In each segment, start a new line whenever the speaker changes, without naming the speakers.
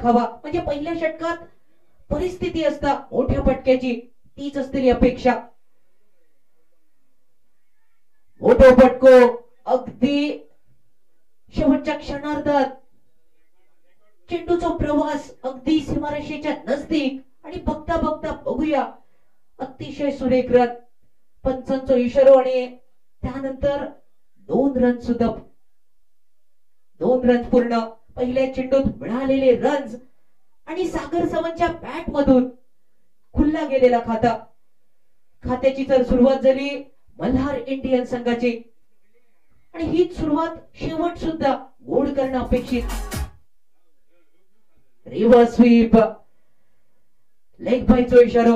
दाखवा, म्हणजे पहिल्या षटकात परिस्थिती असता मोठ्या फटक्याची तीच असलेली अपेक्षा. मोठो फटको अगदी शेवटच्या क्षणार्धात, चेंडूचा प्रवास अगदी सीमारेषेच्या नजदीक आणि बघता बघता बघूया अतिशय सुरेख रन, पंचांचा इशारा आणि त्यानंतर 2 रन सुद्धा, 2 रन पूर्ण. पहिल्या चेंडूत मिळालेले रन्स आणि सागर सावंतच्या बॅट मधून खुल्ला गेलेला खाता. खात्याची तर सुरुवात झाली मल्हार इंडियन संघाची आणि हीच सुरुवात शेवट सुद्धा गोड करणं अपेक्षित. रिव्हर्स स्वीप, लेग बायचा इशारा,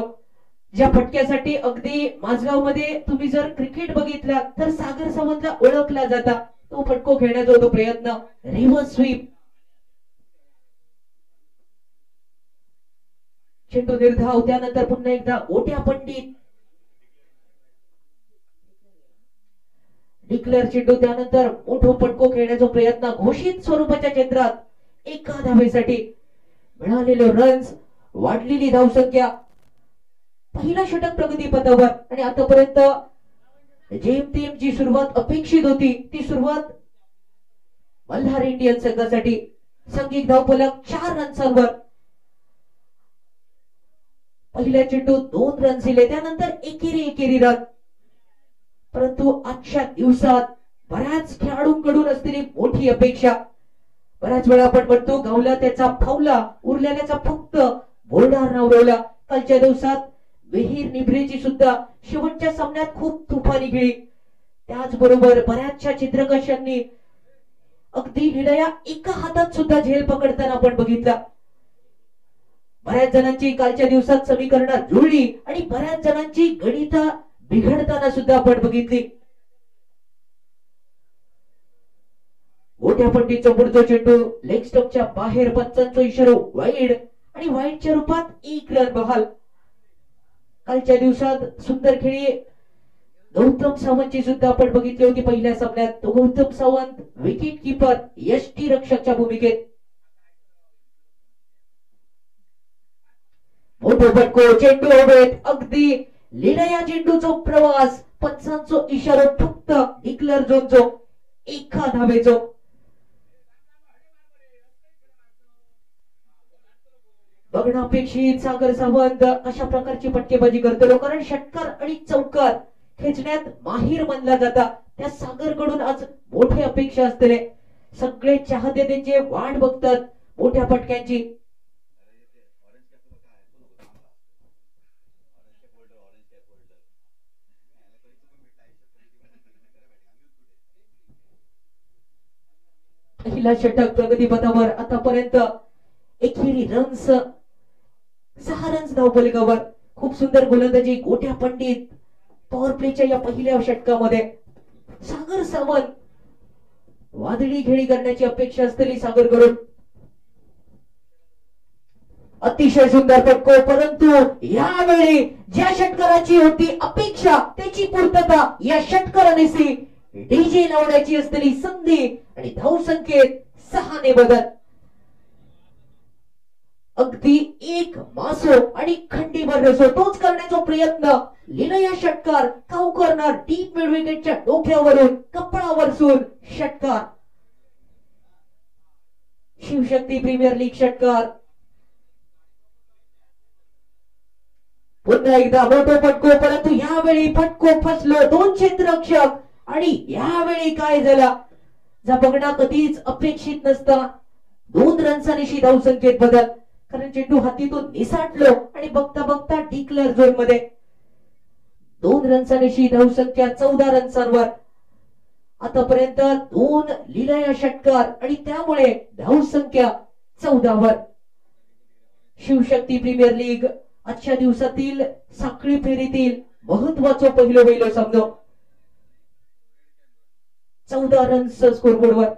ज्या फटक्यासाठी अगदी माझगाव मध्ये तुम्ही जर क्रिकेट बघितला तर सागर सावंतला ओळखला जाता, तो फटको खेळण्याचा होतो प्रयत्न. रिव्हर्स स्वीप, चेंडू निर्धाव, त्यानंतर पुन्हा एकदा गोट्या पंडित डिक्लेअर चेंडू, त्यानंतर मोठो फटको खेळण्याचा प्रयत्न. घोषित स्वरूपाच्या केंद्रात एका धावेसाठी मिळालेले रन्स, वाढलेली धावसंख्या, पहिला षटक प्रगतीपथावर आणि आतापर्यंत जेमतेम जी सुरुवात अपेक्षित होती ती सुरुवात मल्हार इंडियन संघासाठी. संघिक धावफलक 4 रन्सांवर. पहिल्या चेंडूत 2 रन दिले, त्यानंतर एकेरी रन. परंतु आजच्या दिवसात बऱ्याच खेळाडूंकडून असलेली मोठी अपेक्षा. बऱ्याच वेळा आपण म्हणतो गावला त्याचा फावला, उरलेल्याचा फक्त बोर्डार नावरवला. कालच्या दिवसात विहीर निब्रेची सुद्धा शेवटच्या सामन्यात खूप तुफानी खेळी. त्याचबरोबर बऱ्याचशा चित्रकाशांनी अगदी लिलया एका हातात सुद्धा झेल पकडताना आपण बघितला. बऱ्याच जणांची कालच्या दिवसात समीकरणं जुळली आणि बऱ्याच जणांची गणित बिघडताना सुद्धा आपण बघितली. मोठ्या पंडितचा पुढचा चेंडू लेग स्टंपच्या बाहेर, पंचांचा इशारा वाईड आणि वाईडच्या रूपात 1 रन बहाल. कालच्या दिवसात सुंदर खेळी गौतम सावंतची सुद्धा आपण बघितली होती पहिल्या सामन्यात. तो गौतम सावंत विकेट किपर, यष्टीरक्षकच्या भूमिकेत. मोठो फटको, चेंडू हवेत, अगदी लिलया चेंडूचा प्रवास, पंचांचा इशारा फक्त डिक्लेअर झोनचो, एका धावेचो. बघणं अपेक्षित सागर सावंत अशा प्रकारची फटकेबाजी करतो, कारण षटकार आणि चौकार खेचण्यात माहीर मानला जाता. त्या सागर कडून आज मोठी अपेक्षा असते. सगळे चाहते त्यांचे वाट बघतात मोठ्या फटक्यांची. पहिला षटक प्रगतीपथावर. आतापर्यंत एकेरी रन्स, 6 रन्स धावफलकावर. खूप सुंदर गोलंदाजी गोट्या पंडित पॉवर प्लेच्या या पहिल्या षटकामध्ये. सागर सावंत वादळी खेळी करण्याची अपेक्षा असलेली सागर कडून. अतिशय सुंदर फटको, परंतु यावेळी ज्या षटकाराची होती अपेक्षा त्याची पूर्तता या षटकाराने डीजे लावण्याची असलेली संधी आणि धावसंख्येत 6 ने बदल. अगदी एक मासो आणि खंडीभर रसो तोच करण्याचा प्रयत्न. लिलया षटकार, काऊ करणार डीप मिड विकेटच्या डोक्यावरून कपळावरसून षटकार. शिवशक्ती प्रीमियर लीग षटकार. पुन्हा एकदा मोठो फटको, परंतु यावेळी फटको फसलो. 2 क्षेत्ररक्षक आणि यावेळी काय झाला जा बघणं कधीच अपेक्षित नसता. 2 रन्सांनी धावसंख्येत बदल, कारण चेंडू हातीतून निसटलो आणि बघता बघता डिक्लेअर झोन मध्ये. 2 रन्सांनी धावसंख्या 14 रन्सांवर. आतापर्यंत 2 लिलया षटकार आणि त्यामुळे धावसंख्या 14 वर. शिवशक्ती प्रीमियर लीग आजच्या दिवसातील साखळी फेरीतील महत्वाचा पहिलो सामना. 14 रन्स स्कोरबोर्डवर.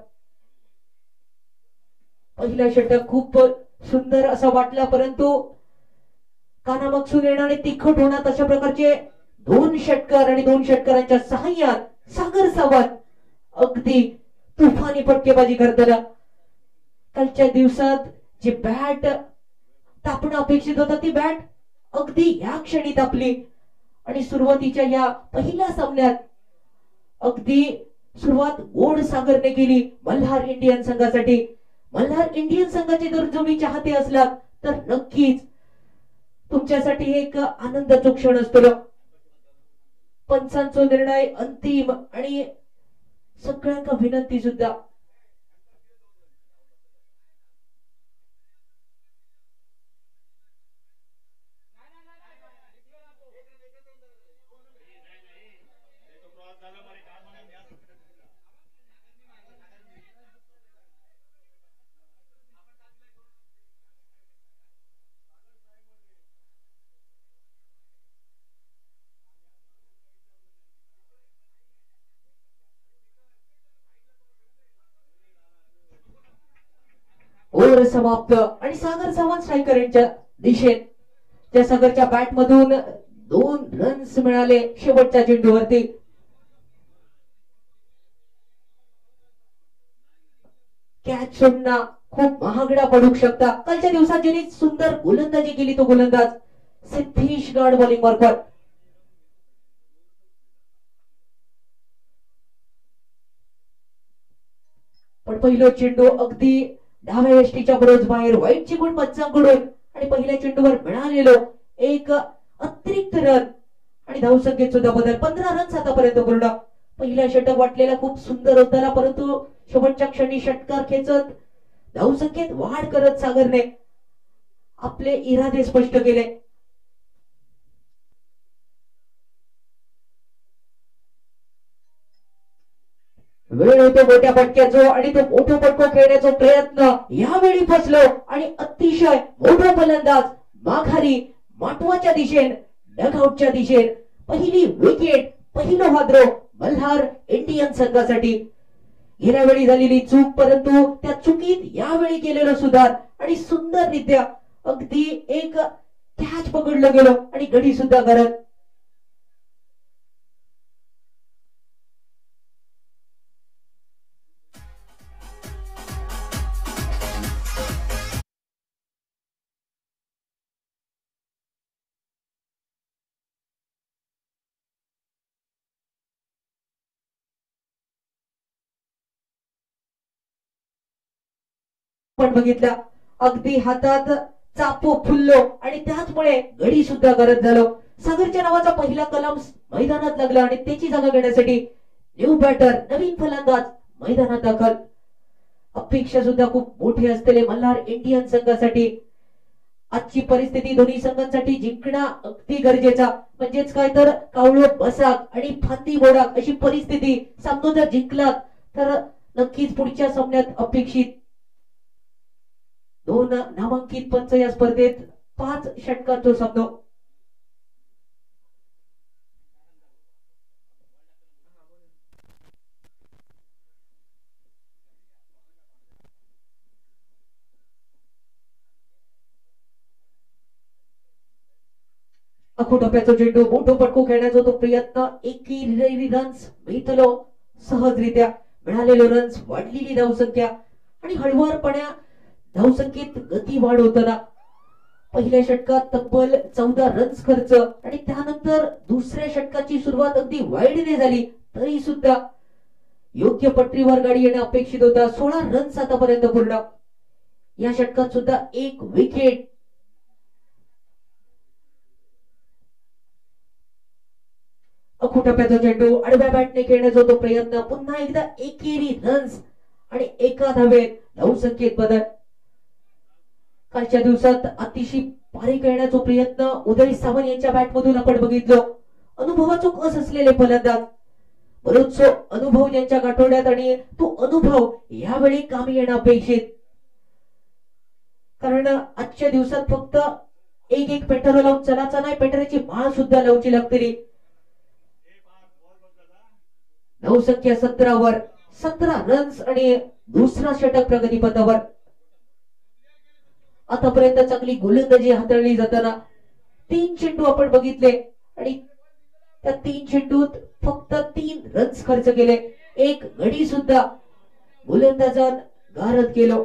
पहिला षटक खूप सुंदर असा वाटला, परंतु कानामागसून येणारे तिखट होणार अशा प्रकारचे 2 षटकार आणि 2 षटकारांच्या सहाय्यात सागर सावंत अगदी तुफानी फटकेबाजी करताना. कालच्या दिवसात जी बॅट तापणं अपेक्षित होतं ती बॅट अगदी या क्षणी तापली आणि सुरुवातीच्या या पहिल्या सामन्यात अगदी सुरुवात गोड सागरने केली मल्हार इंडियन संघासाठी. मल्हार इंडियन संघाचे जर तुम्ही चाहते असलात तर नक्कीच तुमच्यासाठी एक आनंदाचा क्षण असतो. पंचांचा निर्णय अंतिम आणि सगळ्यांना विनंती सुद्धा ओव्हर समाप्त आणि सागर चव्हाण स्ट्रायकर यांच्या दिशेत त्या सागरच्या बॅट मधून 2 रन्स मिळाले शेवटच्या चेंडूवरती. कॅच सोडणं खूप महागडा पडू शकता. कालच्या दिवसात ज्यांनी सुंदर गोलंदाजी केली तो गोलंदाज सिद्धेश गाड बॉलिंग मार्फत. पण पहिला चेंडू अगदी डाव्या यष्टीच्या बरोबर बाहेर वाईट चिकून पंचांकडून आणि पहिल्या चेंडूवर मिळालेलो एक अतिरिक्त रन आणि धावसंख्येत सुद्धा बदल. 15 रन्स आतापर्यंत पूर्ण. पहिला षटक वाटलेला खूप सुंदर होता परंतु शेवटच्या क्षणी षटकार खेचत धावसंख्येत वाढ करत सागरने आपले इरादे स्पष्ट केले. वेळ होतो मोठ्या फटक्याचो आणि तो मोठा फटको खेळण्याचा प्रयत्न यावेळी फसलो आणि अतिशय मोठा फलंदाज माघारी माटवाच्या दिशेन डगआउटच्या दिशेन पहिली विकेट पहिलो हादरो मल्हार इंडियन संघासाठी. गेल्या वेळी झालेली चूक परंतु त्या चुकीत यावेळी केलेला सुधार आणि सुंदररित्या अगदी एक कॅच पकडलं गेलो आणि गडी सुद्धा करत पण बघितला अगदी हातात चापो फुललो आणि त्याचमुळे गडी सुद्धा करत झालो. सागरच्या नावाचा पहिला कलम मैदानात लागला आणि त्याची जागा घेण्यासाठी न्यू बॅटर नवीन फलंदाज मैदानात दाखल. अपेक्षा सुद्धा खूप मोठी असलेले मल्हार इंडियन संघासाठी आजची परिस्थिती दोन्ही संघांसाठी जिंकणं अगदी गरजेचा. म्हणजेच काय तर कावळो बसाक आणि फांदी मोडाक अशी परिस्थिती सामना जर जिंकलात तर नक्कीच पुढच्या सामन्यात अपेक्षित 2 नामांकित पंच या स्पर्धेत 5 षटकांचा सामना. अखोटोप्याचा चेंडू मोठो पटको खेळण्याचा तो प्रयत्न एकेरी रन्स मिळतलो सहजरित्या. मिळालेले रन्स वाढलेली धावसंख्या आणि हळुवारपणा धावसंख्येत गती वाढ होताना पहिल्या षटकात तब्बल 14 रन्स खर्च आणि त्यानंतर दुसऱ्या षटकाची सुरुवात अगदी वाईडने झाली तरी सुद्धा योग्य पटरीवर गाडी येणं अपेक्षित होता. 16 रन्स आतापर्यंत पूर्ण. या षटकात सुद्धा एक विकेट. अखोटप्याचा चेंडू आडव्या बॅटने खेळण्याचा तो प्रयत्न पुन्हा एकदा एकेरी रन्स आणि एका धावेत धावसंख्येत बदल. कालच्या दिवसात अतिशय भारी खेळण्याचा प्रयत्न उदय सावंत यांच्या बॅट मधून आपण बघितलो. अनुभवाचा कस असलेले फलंदाज बरोच अनुभव ज्यांच्या गाठोड्यात आणि तो अनुभव यावेळी कामी येणं अपेक्षित. कारण आजच्या दिवसात फक्त एक पेटर लावून चलाचा नाही पेटराची माळ सुद्धा लावची लागतली. धावसंख्या 17 वर 17 रन्स आणि दुसरा षटक प्रगतीपथावर. आतापर्यंत चांगली गोलंदाजी हाताळली जाताना 3 चेंडू आपण बघितले आणि त्या 3 चेंडूत फक्त 3 रन्स खर्च केले. एक गडी सुद्धा गोलंदाजान गारद केलो.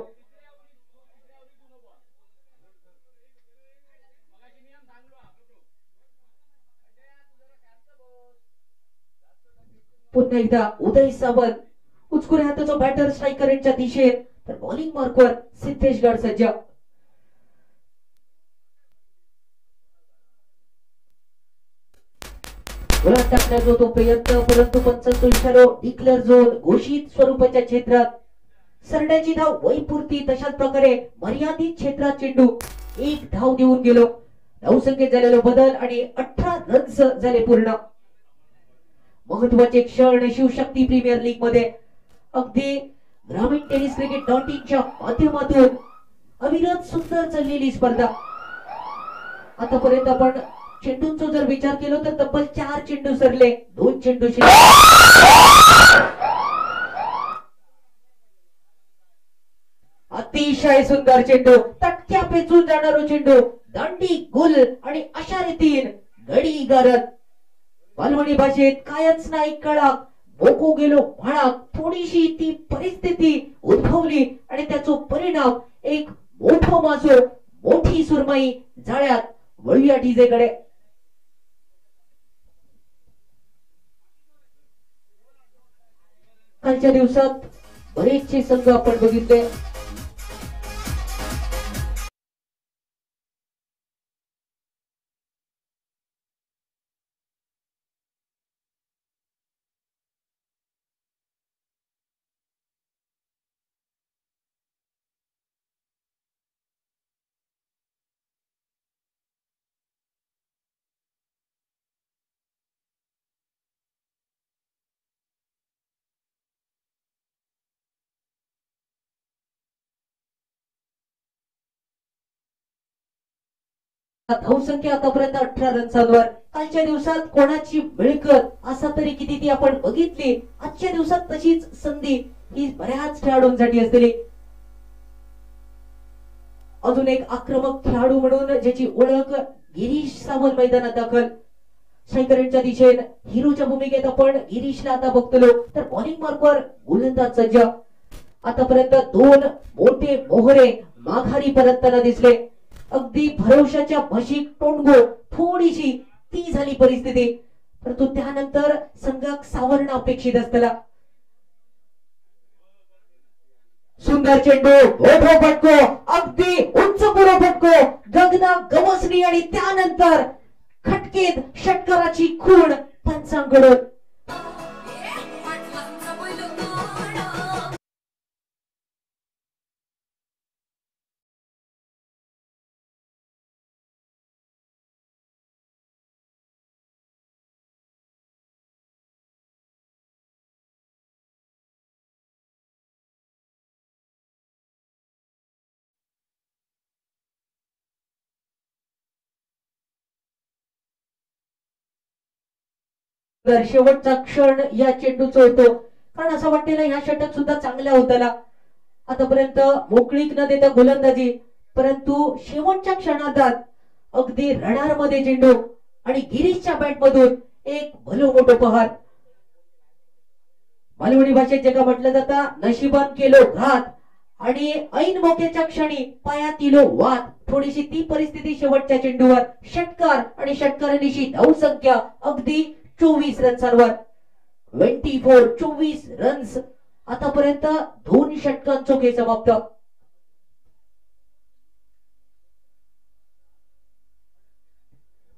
पुन्हा एकदा उदय सावंत उचकुरे हाताचा बॅटर स्ट्रायकरच्या दिशेत, तर बॉलिंग मार्कवर सिद्धेश गड सज्ज. गोला टाकण्याचा तो प्रयत्न, परंतु पंचांचा इशारा डिक्लेअर झोन घोषित स्वरूपाच्या क्षेत्रात. सरण्याची धाव वैपुरती, तशाच प्रकारे मर्यादित क्षेत्रात चेंडू एक धाव देऊन गेलो. धावसंख्येत झालेला बदल आणि 18 रन्स झाले पूर्ण. महत्वाचे क्षण शिवशक्ती प्रीमियर लीग मध्ये अगदी ग्रामीण टेनिस क्रिकेट .च्या माध्यमातून अविरत सुंदर चाललेली स्पर्धा. आतापर्यंत आपण चेंडूंचा जर विचार केला तर तब्बल 4 चेंडू सरले, 2 चेंडू अतिशय सुंदर चेंडू, तटक्या पेचून जाणारो चेंडू, दांडी गुल आणि अशा रीतीन गडी गारत. मालवणी भाषेत कायच नाही कळाक, बोको गेलो म्हणाक. थोडीशी ती परिस्थिती उद्भवली आणि त्याचा परिणाम एक मोठो मासो, मोठी सुरमई जाळ्यात. वळूया डीजेकडे. कालच्या दिवसात बरेचसे संघ आपण बघितले. धावसंख्या आतापर्यंत 18 रन्सांवर. कालच्या दिवसात कोणाची मिळकत असा तरी किती ती आपण बघितली. आजच्या दिवसात तशीच संधी ही बऱ्याच खेळाडूंसाठी असलेली. अजून एक आक्रमक खेळाडू म्हणून ज्याची ओळख गिरीश सावंत मैदानात दाखल. स्ट्रायकरच्या दिशेने हिरोच्या भूमिकेत आपण गिरीशला आता बघतलो, तर बॉलिंग मार्कवर गोलंदाज सज्ज. आतापर्यंत 2 मोठे मोहरे माघारी परतताना दिसले. अगदी भरवशाच्या म्हशीक टोंडगो थोडीशी ती झाली परिस्थिती, परंतु त्यानंतर संघाक सावरणं अपेक्षित असतला. सुंदर चेंडू, मोठो फटको, अगदी उंच पुरो फटको, गगना गवसणी आणि त्यानंतर खटकेत षटकाराची खूण पंचांकडून. शेवटचा क्षण या चेंडूचा होतो, कारण असं वाटतेला ह्या षटक सुद्धा चांगल्या होताला. आतापर्यंत मोकळीक न देता गोलंदाजी, परंतु शेवटच्या क्षणात अगदी रडार मध्ये चेंडू आणि गिरीशच्या बॅट मधून एक भलो मोठो पहार. मालवणी भाषेत जे का म्हटलं जातं, नशिबान केलो घात आणि ऐन मोक्याच्या क्षणी पायात इलो वाद. थोडीशी ती परिस्थिती शेवटच्या चेंडूवर. षटकार आणि षटकारांची धावसंख्या अगदी 24 रन्सांवर. 24 रन्स. आतापर्यंत 2 षटकांचो खेळ समाप्त.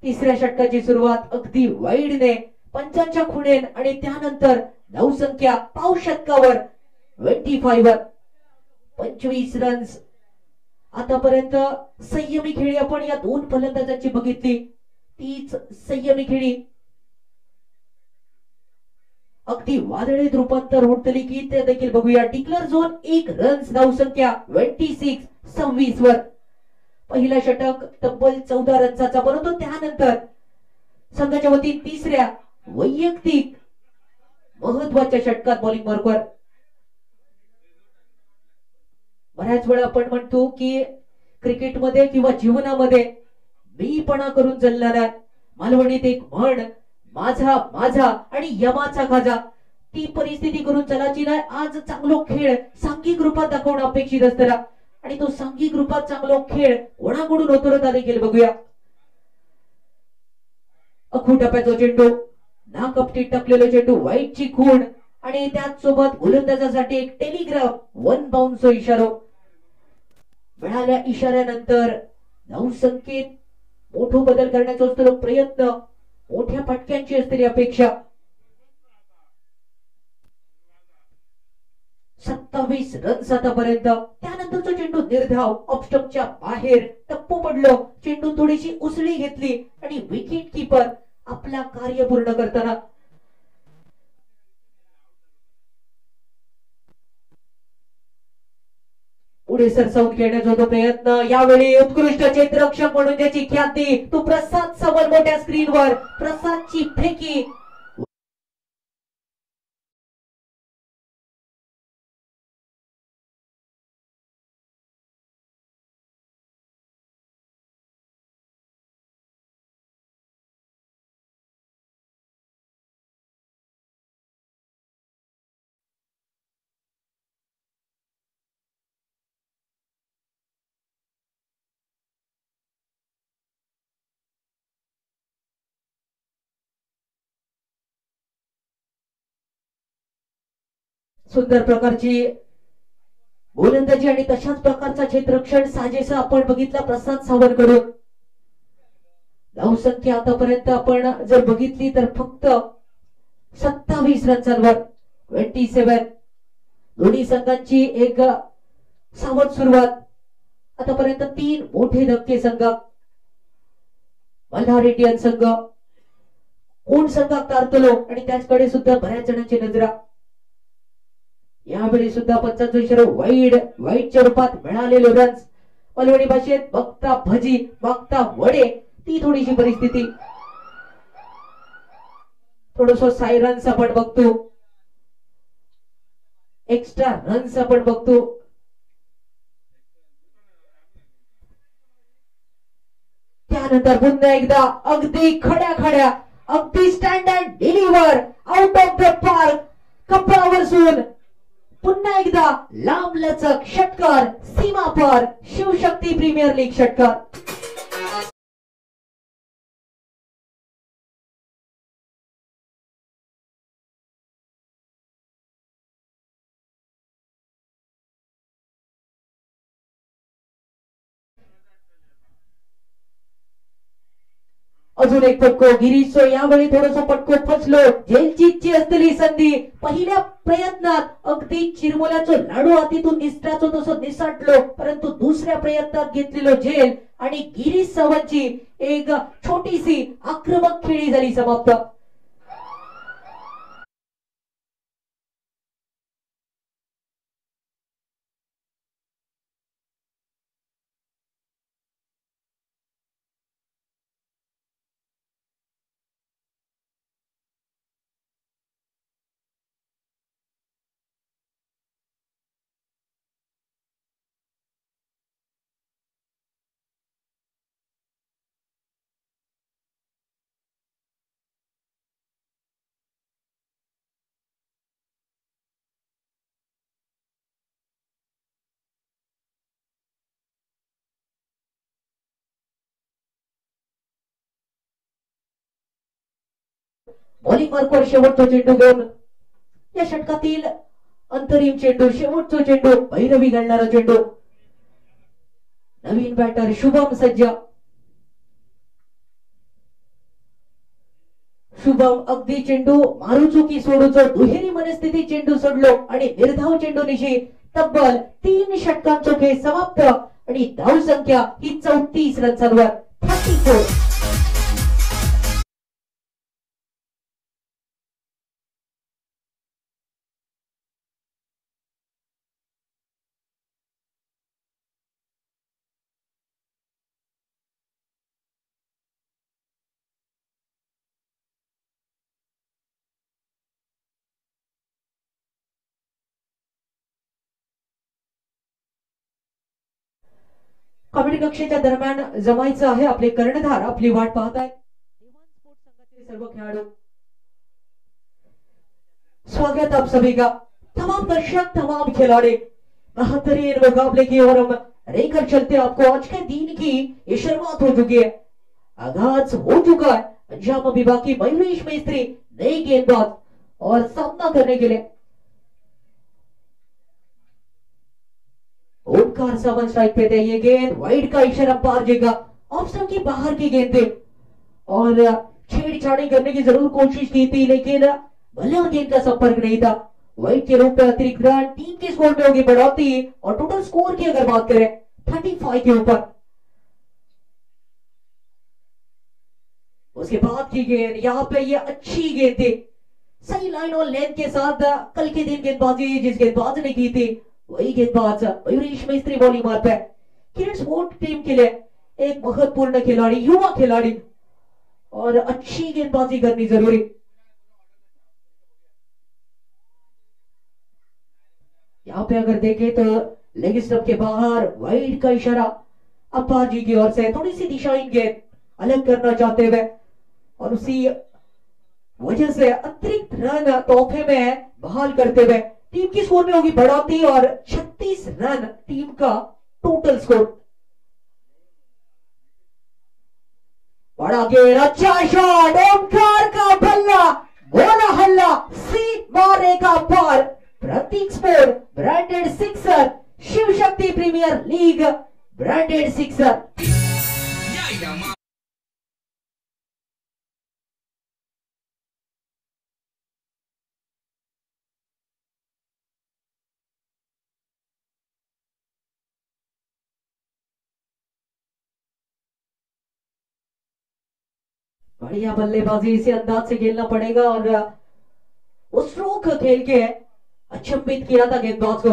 तिसऱ्या षटकाची सुरुवात अगदी वाईडने पंचांच्या खुणेन आणि त्यानंतर धावसंख्या पाव षटकावर 25 रन्स. आतापर्यंत संयमी खेळी आपण या 2 फलंदाजांची बघितली, तीच संयमी खेळी अगदी वादळीत रूपांतर होतली की ते देखील बघूया. डिक्लेअर झोन 1 रन्स, धावसंख्या 26 वर. पहिला षटक तब्बल 14 रन्साचा, परंतु त्यानंतर संघाच्या वतीने तिसऱ्या वैयक्तिक महत्वाच्या षटकात बॉलिंग मार्कवर. बऱ्याच वेळा आपण म्हणतो की क्रिकेटमध्ये किंवा जीवनामध्ये मीपणा करून चालणारा मालवणीत एक म्हण, माझा माझा आणि यमाचा खाजा. ती परिस्थिती करून चलाची नाही. आज चांगलो खेळ सांघिक रूपात दाखवणं अपेक्षित असतं आणि तो सांघिक रूपात चांगलो खेळ कोणाकडून होतो देखील बघूया. अखू टप्प्याचा चेंडू, नाकपटीत टाकलेला चेंडू वाईटची खूण आणि त्याच सोबत गोलंदाजासाठी एक टेलिग्राफ 1 बाउन्सचा इशारा. मिळाल्या इशाऱ्यानंतर धावसंख्येत मोठा बदल करण्याचा असतो प्रयत्न, मोठ्या फटक्यांची असलेली अपेक्षा. 27 रन्स आतापर्यंत. त्यानंतरचा चेंडू निर्धाव ऑफस्टंपच्या बाहेर टप्पू पडलो. चेंडू थोडीशी उसळी घेतली आणि विकेट किपर आपला कार्य पूर्ण करताना पुढे सरसावून खेळण्याचा होतो प्रयत्न. यावेळी उत्कृष्ट क्षेत्ररक्षक म्हणून ज्याची ख्याती तो प्रसाद सावंत मोठ्या स्क्रीनवर. प्रसादची फेकी सुंदर प्रकारची गोलंदाजी आणि तशाच प्रकारचा क्षेत्ररक्षण साजेसं आपण बघितलं प्रसाद सावंत कडून. धावसंख्या आतापर्यंत आपण जर बघितली तर फक्त 27 रन्सांवर 27. दोन्ही संघांची एक सावध सुरुवात. आतापर्यंत 3 मोठे धक्के संघ. मल्हार इंडियन संघ कोण संघात तारतलो आणि त्याचकडे सुद्धा बऱ्याच जणांची नजरा. यावेळी सुद्धा 25 वाईटच्या रूपात मिळालेले रन्स. पलवडी भाषेत बघता भजी बघता वडे ती थोडीशी परिस्थिती. थोडस सायरन्स आपण बघतो, एक्स्ट्रा रन्स आपण बघतो. त्यानंतर पुन्हा एकदा अगदी खड्या अगदी stand and deliver out of the park कपडावर सून पुन्हा एकदा लांब लचक षटकार सीमा पार शिवशक्ती प्रीमियर लीग षटकार. अजून एक फटको गिरीशो. यावेळी थोडस फटको फसलो. जेलची असलेली संधी. पहिल्या प्रयत्नात अगदी चिरमुल्याचं लाडू हातीतून निसटायचो तसं निसटलो, परंतु दुसऱ्या प्रयत्नात घेतलेलो जेल आणि गिरीश सावंतची एक छोटीशी आक्रमक खेळी झाली समाप्त. बॉलिंग मार्कवर शेवटचा चेंडू घेऊन या षटकातील अंतरिम चेंडू, शेवटचा चेंडू, भैरवी घालणारा चेंडू. नवीन बॅटर शुभम सज्ज. शुभम अगदी चेंडू मारूचो की सोडूचो दुहेरी मनस्थिती चेंडू सोडलो आणि निर्धाव चेंडू निशी तब्बल 3 षटकांचा खेळ समाप्त आणि धाव संख्या ही 34 रन्सांवर 34. कबड्डी कक्षेच्या दरम्यान जमायचं आहे. आपले कर्णधार आपली वाट पाहत आहेत. स्पोर्ट्स संघाचे सर्व खेळाडू, स्वागत आप सभी का. तमाम दर्शक, तमाम खिलाड़ी बेहतरीन मुकाबले की ओर हम लेकर चलते आपको. आज के दिन की ये शुरुआत हो चुकी है, आगाज हो चुका है. अंजाम अभी बाकी. मयूरेश मिस्त्री नई गेंदबाज और सामना करने के लिए ओमकार सावंत स्ट्राइक पे थे। ये गेंद वाइड का इशारा पार देगा, ऑप्शन की बाहर की गेंद थे और छेड़छाड़ी करने की जरूर कोशिश की थी, लेकिन भले और गेंद का संपर्क नहीं था। वाइड के रूप में अतिरिक्त रन, टीम के स्कोर में होगी बढ़ोतरी और टोटल स्कोर की अगर बात करें 35 के ऊपर। उसके बाद की गेंद यहाँ पे ये अच्छी गेंद थी, सही लाइन और लेंथ के साथ। कल के दिन गेंदबाजी जिस गेंदबाज ने की थी वही गेंदबाज मयूरेश मिस्त्री बॉलिंग मार पे। किरण स्पोर्ट टीम के लिए एक महत्वपूर्ण खिलाड़ी, युवा खिलाड़ी, और अच्छी गेंदबाजी करनी जरूरी। यहाँ पे अगर देखें तो लेग स्टंप के बाहर वाइड का इशारा अंपायर जी की ओर से, थोड़ी सी दिशा इन गेंद अलग करना चाहते हुए और उसी वजह से अतिरिक्त रन तोहफे में बहाल करते हुए टीम की स्कोर में होगी बढ़ोतरी और 36 रन टीम का टोटल स्कोर। बड़ा गेंद, अच्छा शॉट, ओमकार का बल्ला, बोला हल्ला, सी मारे का पार। प्रतीक sport branded sixer, Shiv Shakti premier league branded sixer. बढ़िया बल्लेबाजी, इसे अंदाज से खेलना पड़ेगा और उस स्ट्रोक खेल के अचंभित किया था गेंदबाज को।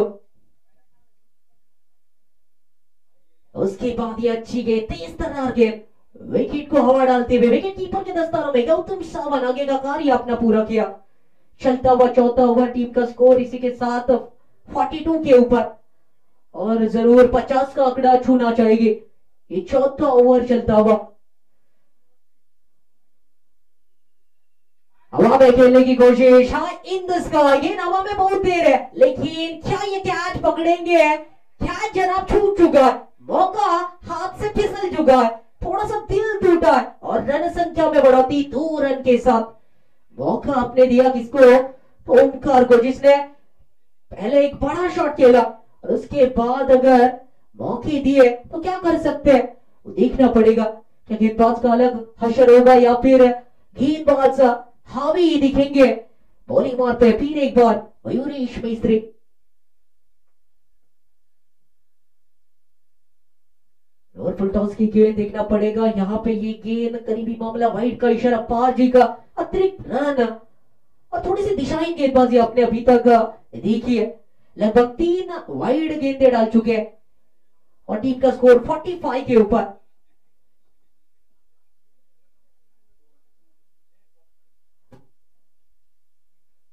उसके बाद ये अच्छी गेंद, तेज तर्रार गेंद, विकेट को हवा डालते हुए विकेट कीपर के दस्तानों में गौतम सावन आगे का कार्य अपना पूरा किया। चलता हुआ चौथा ओवर, टीम का स्कोर इसी के साथ 42 के ऊपर और जरूर 50 का आंकड़ा छूना चाहेगी। ये चौथा ओवर चलता हुआ, हवा में खेलने की कोशिश, हाँ इन द स्काई, ये हवा में बहुत देर है, लेकिन क्या ये कैच पकड़ेंगे? कैच जनाब छूट चुका है, मौका हाथ से फिसल चुका है, थोड़ा सा दिल टूटा है और रन संख्या में बढ़ोतरी 2 रन के साथ। मौका आपने दिया किसको? ओमकार को, जिसने पहले एक बड़ा शॉट खेला और उसके बाद अगर मौके दिए तो क्या कर सकते हैं वो देखना पड़ेगा। क्या गेंदबाज का अलग हशर होगा या फिर गेंदबाज हावी दिखेंगे? बॉलिंग मारते हैं फिर एक बार मयूरेश मिस्त्री। और फुल टॉस की गेंद देखना पड़ेगा यहाँ पे, ये गेंद करीबी मामला, वाइड का इशारा पार जी का, अतिरिक्त रन और थोड़ी सी दिशाहीन गेंदबाजी आपने अभी तक देखी है। लगभग 3 वाइड गेंदें डाल चुके हैं और टीम का स्कोर 45 के ऊपर।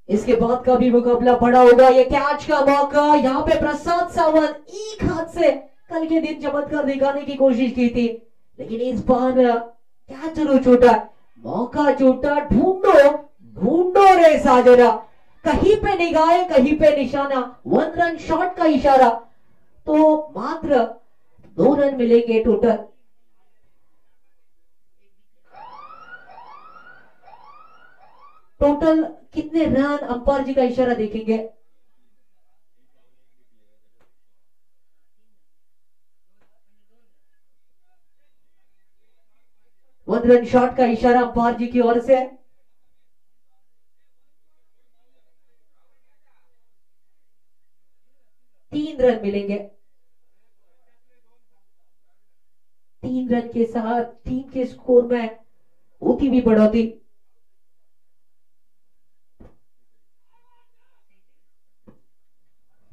इसके बाद का भी मुकाबला बड़ा होगा, ये कैच का मौका, यहाँ पे प्रसाद सावंत एक हाथ से कल के दिन चमत्कार दिखाने की कोशिश की थी, लेकिन इस बार कैच जरूर छूटा, मौका छूटा। ढूंढो ढूंढो रे साजना, कहीं पे निगाहें कहीं पे निशाना, 1 रन शॉट का इशारा, तो मात्र 2 रन मिलेंगे टोटल। टोटल कितने रन अंपायर जी का इशारा देखेंगे? 1 रन शॉट का इशारा अंपायर जी की ओर से। 3 रन मिलेंगे। 3 रन के साथ टीम के स्कोर में होती भी बढ़ोतरी।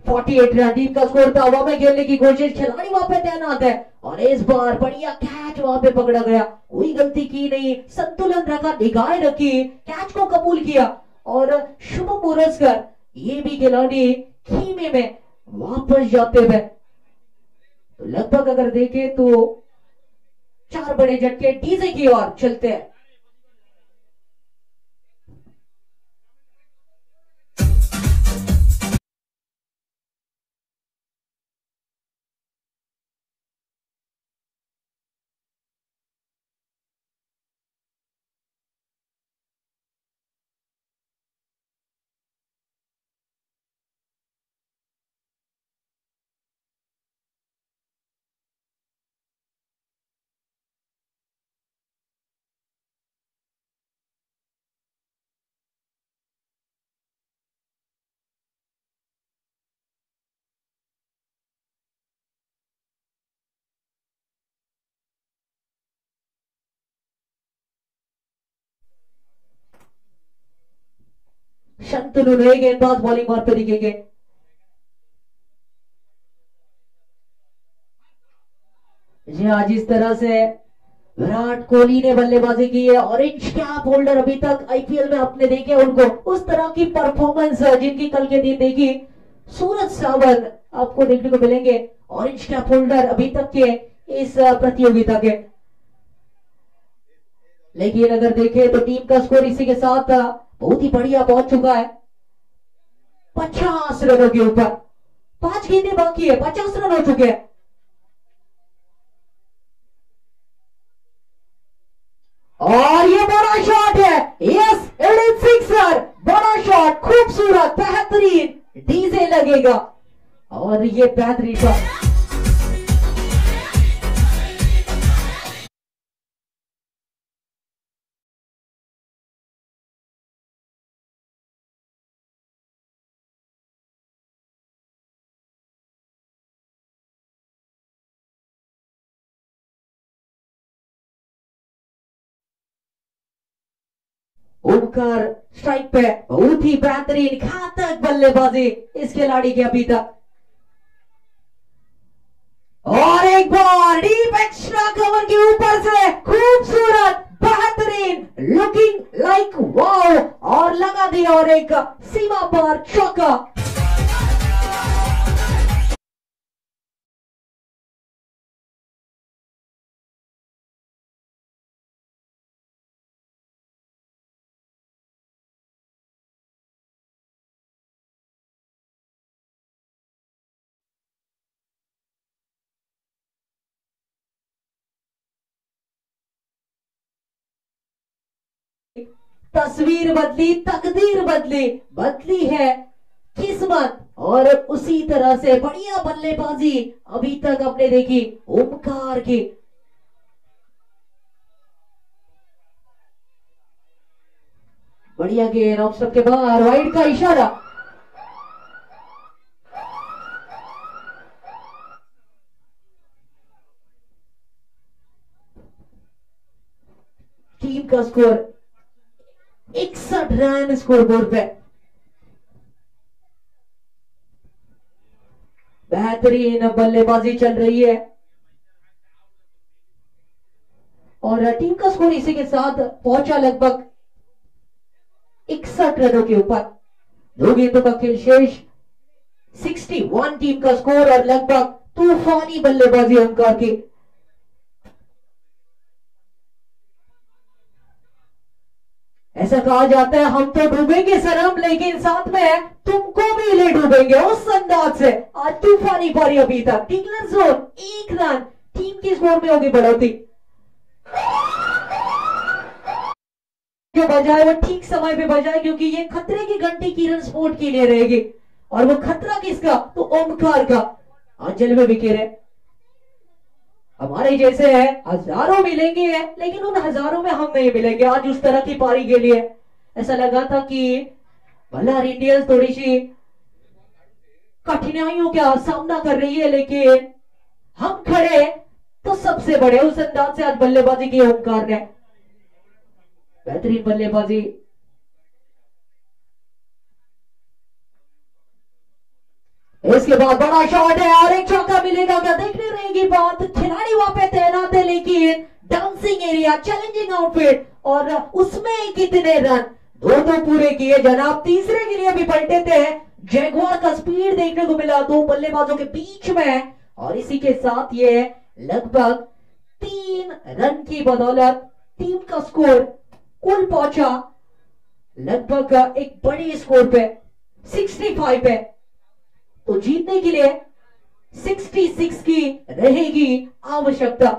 फोर्टी एट रन टीम का स्कोर था। हवा में खेलने की कोशिश, खिलाड़ी वहां पे तैनात है और इस बार बढ़िया कैच वहां पे पकड़ा गया, कोई गलती की नहीं, संतुलन रखा, निगाहें रखी, कैच को कबूल किया और शुभ पुरस्कार ये भी खिलाड़ी खीमे में वापस जाते हुए। तो लगभग अगर देखें तो 4 बड़े झटके डीजे की ओर चलते हैं। शंतनु नए गेंदबाज बॉलिंग मारते दिखेंगे। जी हाँ, जिस तरह से विराट कोहली ने बल्लेबाजी की है, ऑरेंज कैप होल्डर अभी तक आईपीएल में आपने देखे उनको, उस तरह की परफॉर्मेंस जिनकी कल के दिन देखी, सूरज सावंत आपको देखने को मिलेंगे, ऑरेंज कैप होल्डर अभी तक के इस प्रतियोगिता के। लेकिन अगर देखें तो टीम का स्कोर इसी के साथ बहुत ही बढ़िया पहुंच चुका है 50 रनों के ऊपर। 5 गेंदें बाकी है, 50 रन हो चुके हैं। और ये बड़ा शॉट है, यस इट इज सिक्सर, बड़ा शॉट, खूबसूरत, बेहतरीन, डीजे लगेगा और ये बेहतरीन शॉट। ओमकार स्ट्राइक पे, बहुत ही बेहतरीन घातक बल्लेबाजी इस खिलाड़ी की अभी तक। और एक बॉल डीप एक्स्ट्रा कवर के ऊपर से, खूबसूरत, बेहतरीन, लुकिंग लाइक वाओ, और लगा दिया और एक सीमा पर चौका। तस्वीर बदली, तकदीर बदली, बदली है किस्मत, और उसी तरह से बढ़िया बल्लेबाजी अभी तक आपने देखी ओमकार की। बढ़िया गेंद, ऑफ स्टंप के बाहर, वाइड का इशारा। टीम का स्कोर 61 रन स्कोर बोर्ड पे। बेहतरीन बल्लेबाजी चल रही है और टीम का स्कोर इसी के साथ पहुंचा लगभग 61 रनों के ऊपर। 2 गेंदों का खेल शेष, 61 टीम का स्कोर और लगभग तूफानी बल्लेबाजी ओमकार की। ऐसा कहा जाता है हम तो डूबेंगे सनम, लेकिन साथ में तुमको भी ले डूबेंगे, उस अंदाज से आज तूफानी पारी अभी तक। टिकलर जोन 1 रन, टीम की स्कोर में होगी बढ़ोतरी। जो बजाए वो ठीक समय पे बजाए, क्योंकि ये खतरे की घंटी किरण स्पोर्ट के लिए रहेगी, और वो खतरा किसका, तो ओमकार का। अंचल में बिखेरे हमारे जैसे है, हजारों मिलेंगे लेकिन उन हजारों में हम नहीं मिलेंगे आज उस तरह की पारी के लिए। ऐसा लगा था कि बल्लार इंडियंस थोड़ी सी कठिनाइयों का सामना कर रही है, लेकिन हम खड़े तो सबसे बड़े, उस अंदाज से आज बल्लेबाजी की ओमकार ने। बेहतरीन बल्लेबाजी। इसके बाद बड़ा शॉट है और एक चौका मिलेगा क्या, देखने रहेगी बात। खिलाड़ी वहां पे तैनात है, लेकिन डांसिंग एरिया, चैलेंजिंग आउटफिट, और उसमें कितने रन, 2 पूरे किए जनाब। तीसरे के लिए भी पलटे थे, जैगवार का स्पीड देखने को मिला 2 बल्लेबाजों के बीच में, और इसी के साथ ये लगभग 3 रन की बदौलत टीम का स्कोर कुल पहुंचा लगभग एक बड़े स्कोर पे 65 पे। तो जीतने के लिए 66 की रहेगी आवश्यकता।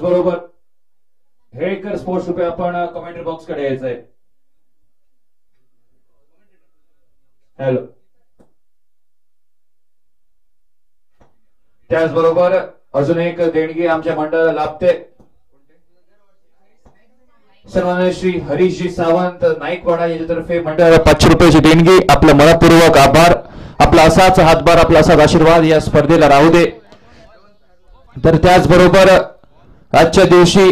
बरोबर हेळकर स्पोर्ट्स रुपये आपण कमेंट्री बॉक्स कडे यायचंय. हॅलो. त्याचबरोबर अजून एक देणगी आमच्या मंडळाला लाभते. सन्माननीय श्री हरीशजी सावंत नाईकवाडा यांच्यातर्फे मंडळाला 500 रुपयाची देणगी. आपलं मनपूर्वक आभार. आपला असाच हातभार, आपला असाच आशीर्वाद या स्पर्धेला राहू दे. तर त्याचबरोबर आजच्या दिवशी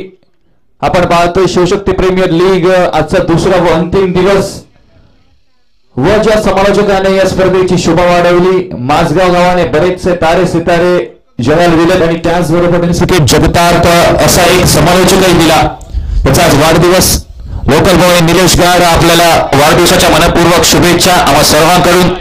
आपण पाहतोय शिवशक्ती प्रीमियर लीग आजचा दुसरा व अंतिम दिवस व ज्या समालोचकाने या स्पर्धेची शोभा वाढवली. माझगाव गावाने बरेचसे तारे सितारे जगाला दिलेत आणि त्याचबरोबर जगतार्थ असा एक समालोचकही दिला. त्याचा आज वाढदिवस. लोकल बॉय निलेश गाड आपल्याला वाढदिवसाच्या मनपूर्वक शुभेच्छा आम्हा सर्वांकडून.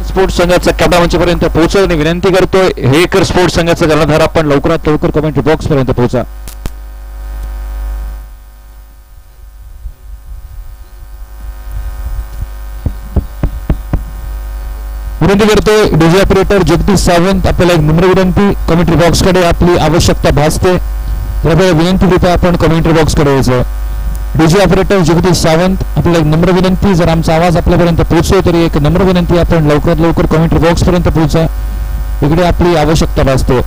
स्पोर्ट्स संघाचा कॅप्टन मंचपर्यंत पोहोचवण्याची विनंती करतोय. हेळकर स्पोर्ट्स संघाचा कर्णधार आपण लवकरात लवकर कमेंट बॉक्स पर्यंत पोहोचा. विनंती करतोय डीजे ऑपरेटर जगदीश सावंत आपल्याला एक नम्र विनंती. कमेंट्री बॉक्स कडे आपली आवश्यकता भासते. कृपया विनंती करता आपण कमेंट्री बॉक्स कडे यायचं. डीजे ऑपरेटर जगदीश सावंत आपल्याला एक नम्र विनंती. जर आमचा आवाज आपल्यापर्यंत पोहोचतो तरी एक नम्र विनंती आपण लवकरात लवकर कमेंट्री बॉक्स पर्यंत पोहोचा. इकडे आपली आवश्यकता भासते.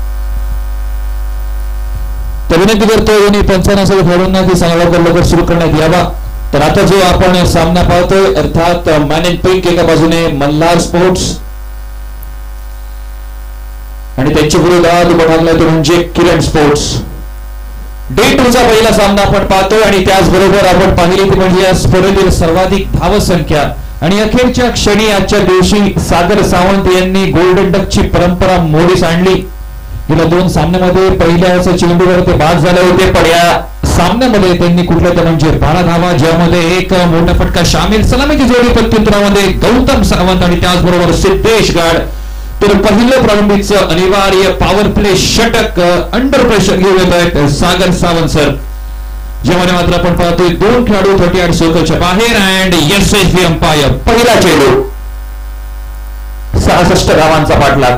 तर विनंती करतो दोन्ही पंचांना खेळाडूंना की लवकर लवकर सुरू करण्यात यावा. तर आता जो आपण सामना पाहतोय अर्थात मॅन इन पिंक एका बाजूने मल्हार स्पोर्ट्स आणि त्यांच्या विरोधात उभा राहिला तो म्हणजे किरण स्पोर्ट्स. डे 2 चा पहिला सामना आपण पाहतोय आणि त्याचबरोबर आपण पाहिली ती म्हणजे या स्पर्धेतील सर्वाधिक धावसंख्या आणि अखेरच्या क्षणी आजच्या दिवशी सागर सावंत यांनी गोल्डन डकची परंपरा मोडीस आणली. गेल्या 2 सामन्यामध्ये पहिल्या चेंडूवर ते बाद झाले होते पण या सामन्यामध्ये त्यांनी कुठल्या तर म्हणजे 12 धावा ज्यामध्ये एक मोठा फटका शामिल. सलामीची जोडी प्रत्युत्तरामध्ये गौतम सावंत आणि त्याचबरोबर सिद्धेश गाड. तर पहिलं प्रारंभीचं अनिवार्य पॉवर प्ले षटक अंडर प्रेशर घेऊन येत आहेत सागर सावंत सर. ज्यामध्ये मात्र आपण पाहतोय 2 खेळाडू 38 सर्कलच्या बाहेर अँड यशस्वी अंपायर. पहिला चेंडू 66 धावांचा पाठलाग.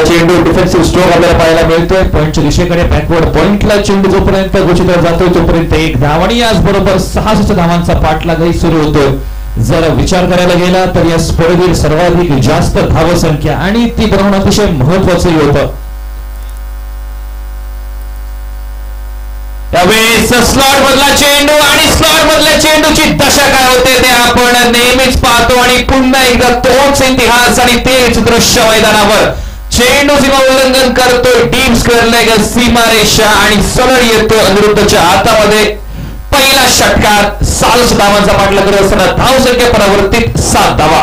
चेंडू डिफेन्सिव्ह स्ट्रोक आपल्याला पाहायला मिळतोय. पॉइंटच्या दिशेकडे बॅकवर्ड पॉइंटला चेंडू जोपर्यंत गोष्टीवर जातोय तोपर्यंत 1 धाव आणि याचबरोबर 66 धावांचा पाठलागही सुरू होतोय. जर विचार करायला गेला तर या स्पर्धेतील सर्वाधिक जास्त धावसंख्या आणि ती बनवणं अतिशय महत्वाचंही होतं. त्यावेळेस स्लॉट मधला चेंडू आणि स्लॉट मधल्या चेंडूची दशा काय होते ते आपण नेहमीच पाहतो आणि पुन्हा एकदा तोच इतिहास आणि तेच दृश्य मैदानावर. चेंडू सीमा उल्लंघन करतोय डीप स्क्वेअर लेग सीमारेषा आणि सरळ येतो अनिरुद्धच्या हातामध्ये. पहिला षटकार 66 धावांचा पाठलाग करत असताना धावसंख्या परावर्तित 7 धावा.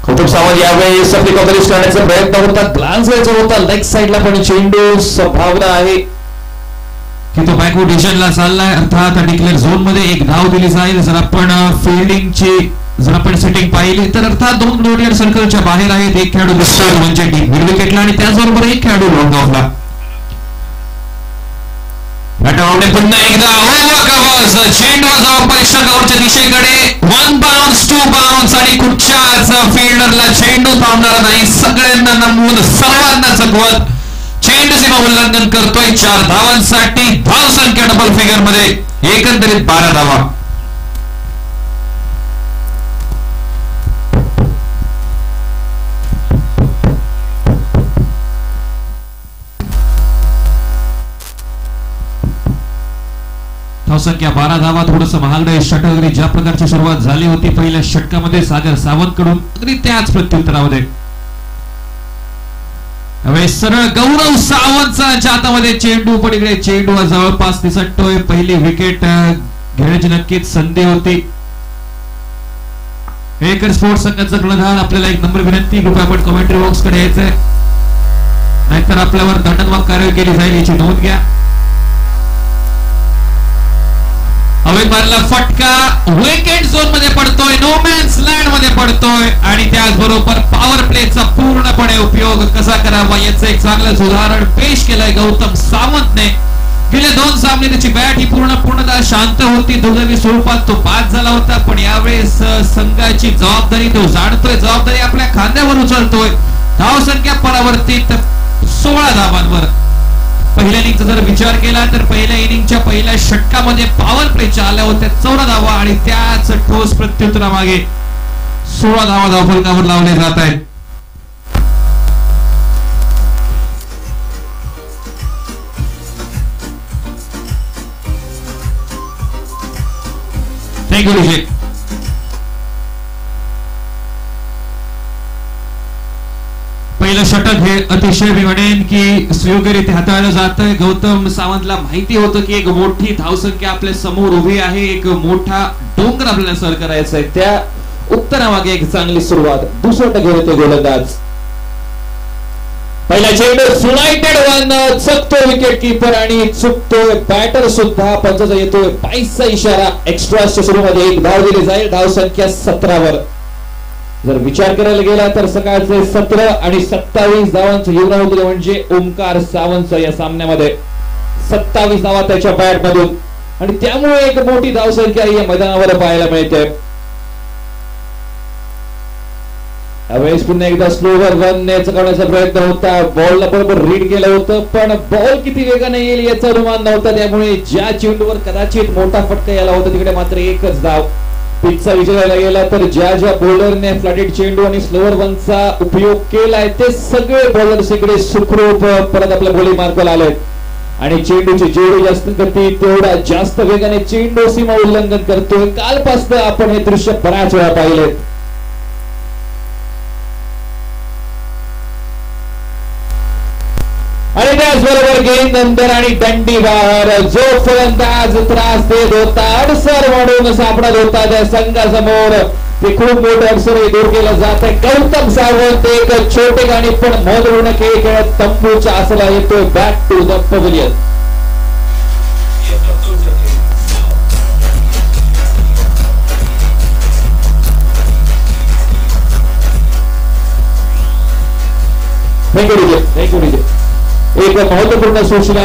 कौतुक सावंत यावेळी आपली कव्हरेज करण्याचा प्रयत्न होता. ग्लान्स द्यायचा होता लेग साइडला पण चेंडू संभावना आहे की तो बॅकवर्ड डिव्हिजनला चाललाय. अर्थात डिक्लेअर झोन मध्ये 1 धाव दिली जाईल. जर आपण फिल्डिंगची जर आपण सेटिंग पाहिली तर अर्थात 2 ग्लोरियर सर्कलच्या बाहेर आहेत. एक खेळाडू दिसतोय म्हणजे मिड विकेटला आणि त्याचबरोबर एक खेळाडू लॉंग ऑफला. पुन्हा एकदा चेंडू जाऊन परीक्षा गावच्या दिशेकडे 1 बाउन्स 2 बाउन्स आणि कुठच्याच फिल्डरला चेंडू थांबणार नाही. सगळ्यांना नमवून सर्वांना चकवत चेंडू सीमा उल्लंघन करतोय. 4 धावांसाठी धाव संख्या डबल फिगर मध्ये एकंदरीत 12 धावा. धावसंख्या 12 धावा. थोडंसं महागडे षटक ज्या प्रकारची सुरुवात झाली होती पहिल्या षटकामध्ये सागर सावंत कडून अगदी त्याच प्रत्युत्तरामध्ये सरळ गौरव सावंतचा हातामध्ये चेंडू. पण इकडे चेंडू जवळपास निसटतोय. पहिली विकेट घेण्याची नक्कीच संधी होती. एकर स्पोर्ट्स संघाचा कर्णधार आपल्याला एक नंबर विनंती, कृपया आपण कमेंट्री बॉक्स कडे यायचंय, नाहीतर आपल्यावर दंडात्मक कारवाई केली जाईल याची नोंद घ्या. हवेत मारला फटका विकेट झोन मध्ये पडतोय, नो मॅन्स लँड मध्ये पडतोय आणि त्याचबरोबर पॉवर प्लेचा पूर्णपणे उपयोग कसा करावा याचं एक चांगलंच उदाहरण पेश केलंय गौतम सावंतने. गेले 2 सामने त्याची बॅट ही पूर्णतः शांत होती. दुर्दैवी स्वरूपात तो बाद झाला होता. पण यावेळेस संघाची जबाबदारी तो जाणतोय, जबाबदारी आपल्या खांद्यावर उचलतोय. धावसंख्या परावर्तित 16 धावांवर. पहिल्या इनिंगचा जर विचार केला तर पहिल्या इनिंगच्या पहिल्या षटकामध्ये पॉवर प्लेच्या आल्या होत्या 14 धावा आणि त्याच ठोस प्रत्युत्तरामागे 16 धावा धावफलकावर लावले जात आहेत. थँक्यू विजय. पहिलं षटक हे अतिशय मी म्हणेन की सुयोग्यरीत्या हाताळलं जातंय. गौतम सावंतला माहिती होतं की एक मोठी धावसंख्या आपल्या समोर उभी आहे, एक मोठा डोंगर आपल्याला सर करायचा आहे. त्या उत्तरामागे एक चांगली सुरुवात. दुसरं षटक घेतो गोलंदाज. पहिला चेंडू युनायटेड वन चकतो विकेट कीपर आणि चुकतोय बॅटर सुद्धा. पंचाचा येतोय 22चा इशारा. एक्स्ट्राच्या सुरुवातीमध्ये एक धाव दिली जाईल. धाव संख्या 17 वर. जर विचार करायला गेला तर सकाळचे 17 आणि 27 धावांचं युवराज दिलं म्हणजे ओमकार सावंत या सामन्यामध्ये 27 धावा त्याच्या बॅट मधून आणि त्यामुळे एक मोठी धावसंख्या या मैदानावर पाहायला मिळते. यावेळेस पुन्हा एकदा स्लोवर रन करण्याचा प्रयत्न होता. बॉलला बरोबर रीड केलं होतं पण बॉल किती वेगाने येईल याचा अनुमान नव्हता. त्यामुळे ज्या चेंडूवर कदाचित मोठा फटका यायला होता तिकडे मात्र एकच धाव. पिचचा विचारायला गेला तर ज्या बॉलरने फ्लॅटेड चेंडू आणि स्लोअर वनचा उपयोग केलाय ते सगळे बॉलर्स इकडे सुखरूप परत आपल्या बोली मार्गाला आलेत आणि चेंडूची जेवढी जास्त गती तेवढा जास्त वेगाने चेंडू सीमा उल्लंघन करतोय. कालपासून आपण हे दृश्य बऱ्याच वेळा पाहिलेत. आणि त्याचबरोबर गेंद अंदर आणि दंडी बाहेर. जो फलंदाज त्रास देत होता, अडसर म्हणून सापडत होता त्या संघासमोर, ते खूप मोठे अडसर दूर केलं जात आहे. गौतम सावंत एक छोटे गाणी पण महत्वपूर्ण खेळ खेळत तंबूच्या आसला येतोय. Back to the pavilion. एक महत्वपूर्ण सूचना.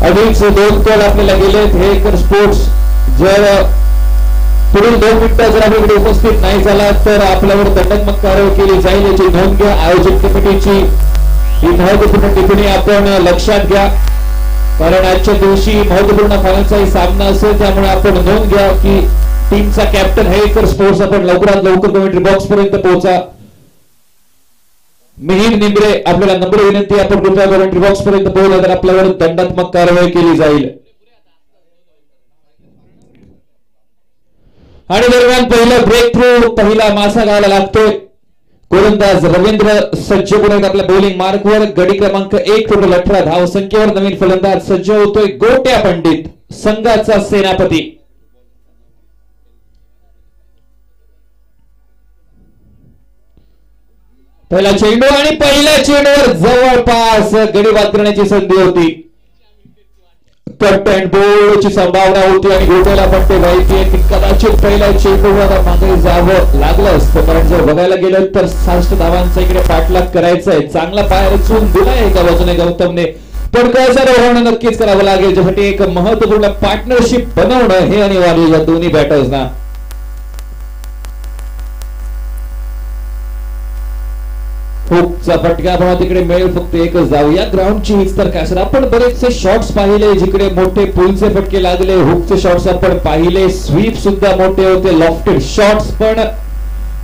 अधिक 2 कॉल आपल्याला गेलेत. हे एकर स्पोर्ट्स जर पुढील 2 मिनिटं जर आपण उपस्थित नाही झाला तर आपल्यावर दंडात्मक कारवाई केली जाईल याची नोंद घ्या. आयोजक कमिटीची ही महत्वपूर्ण टिप्पणी आपण लक्षात घ्या, कारण आजच्या दिवशी महत्वपूर्ण फायनलचा सामना असेल. त्यामुळे आपण नोंद घ्या की टीमचा कॅप्टन हे एकर स्पोर्ट्स आपण लवकरात लवकर कमेंट्री बॉक्स पर्यंत पोहोचा. मिहिर निंबरे आपल्याला नम्र विनंती, आपण कृपया कमेंट्री बॉक्स पर्यंत पोहोचला तर आपल्यावर दंडात्मक कारवाई केली जाईल. आणि दरम्यान पहिला ब्रेक थ्रू, पहिला मासा घालायला लागतोय. गोलंदाज रवींद्र सज्ज पुढे आपल्या बॉलिंग मार्कवर. गडी क्रमांक 1 टोटल 18 धाव संख्येवर नवीन फलंदाज सज्ज होतोय. गोट्या पंडित संघाचा सेनापती. पहिला चेंडू आणि पहिल्या चेंडूवर जवळपास गडी बाद करण्याची संधी होती. कट अँड बोलची संभावना होती आणि गोट्याला पण ते माहिती आहे की कदाचित पहिल्या चेंडूवर मागे जावं लागलं असतं, कारण जर बघायला गेलं तर 60 धावांचा इकडे पाठलाग करायचा आहे. चांगला पाय रचून दिलाय एका बाजूने गौतमने, पण कसं रोहन नक्कीच करावं लागेल, ज्यासाठी एक महत्वपूर्ण पार्टनरशिप बनवणं हे अनिवार्य या दोन्ही बॅटर्सना. हुकचा फटका पण तिकडे मिळेल फक्त एकच धाव. या ग्राउंडची हीच तर काय सर, आपण बरेचसे शॉट्स पाहिले जिकडे मोठे पुलचे फटके लागले, हुकचे शॉट्स आपण पाहिले, स्वीप सुद्धा मोठे होते, लॉफ्टेड शॉट्स, पण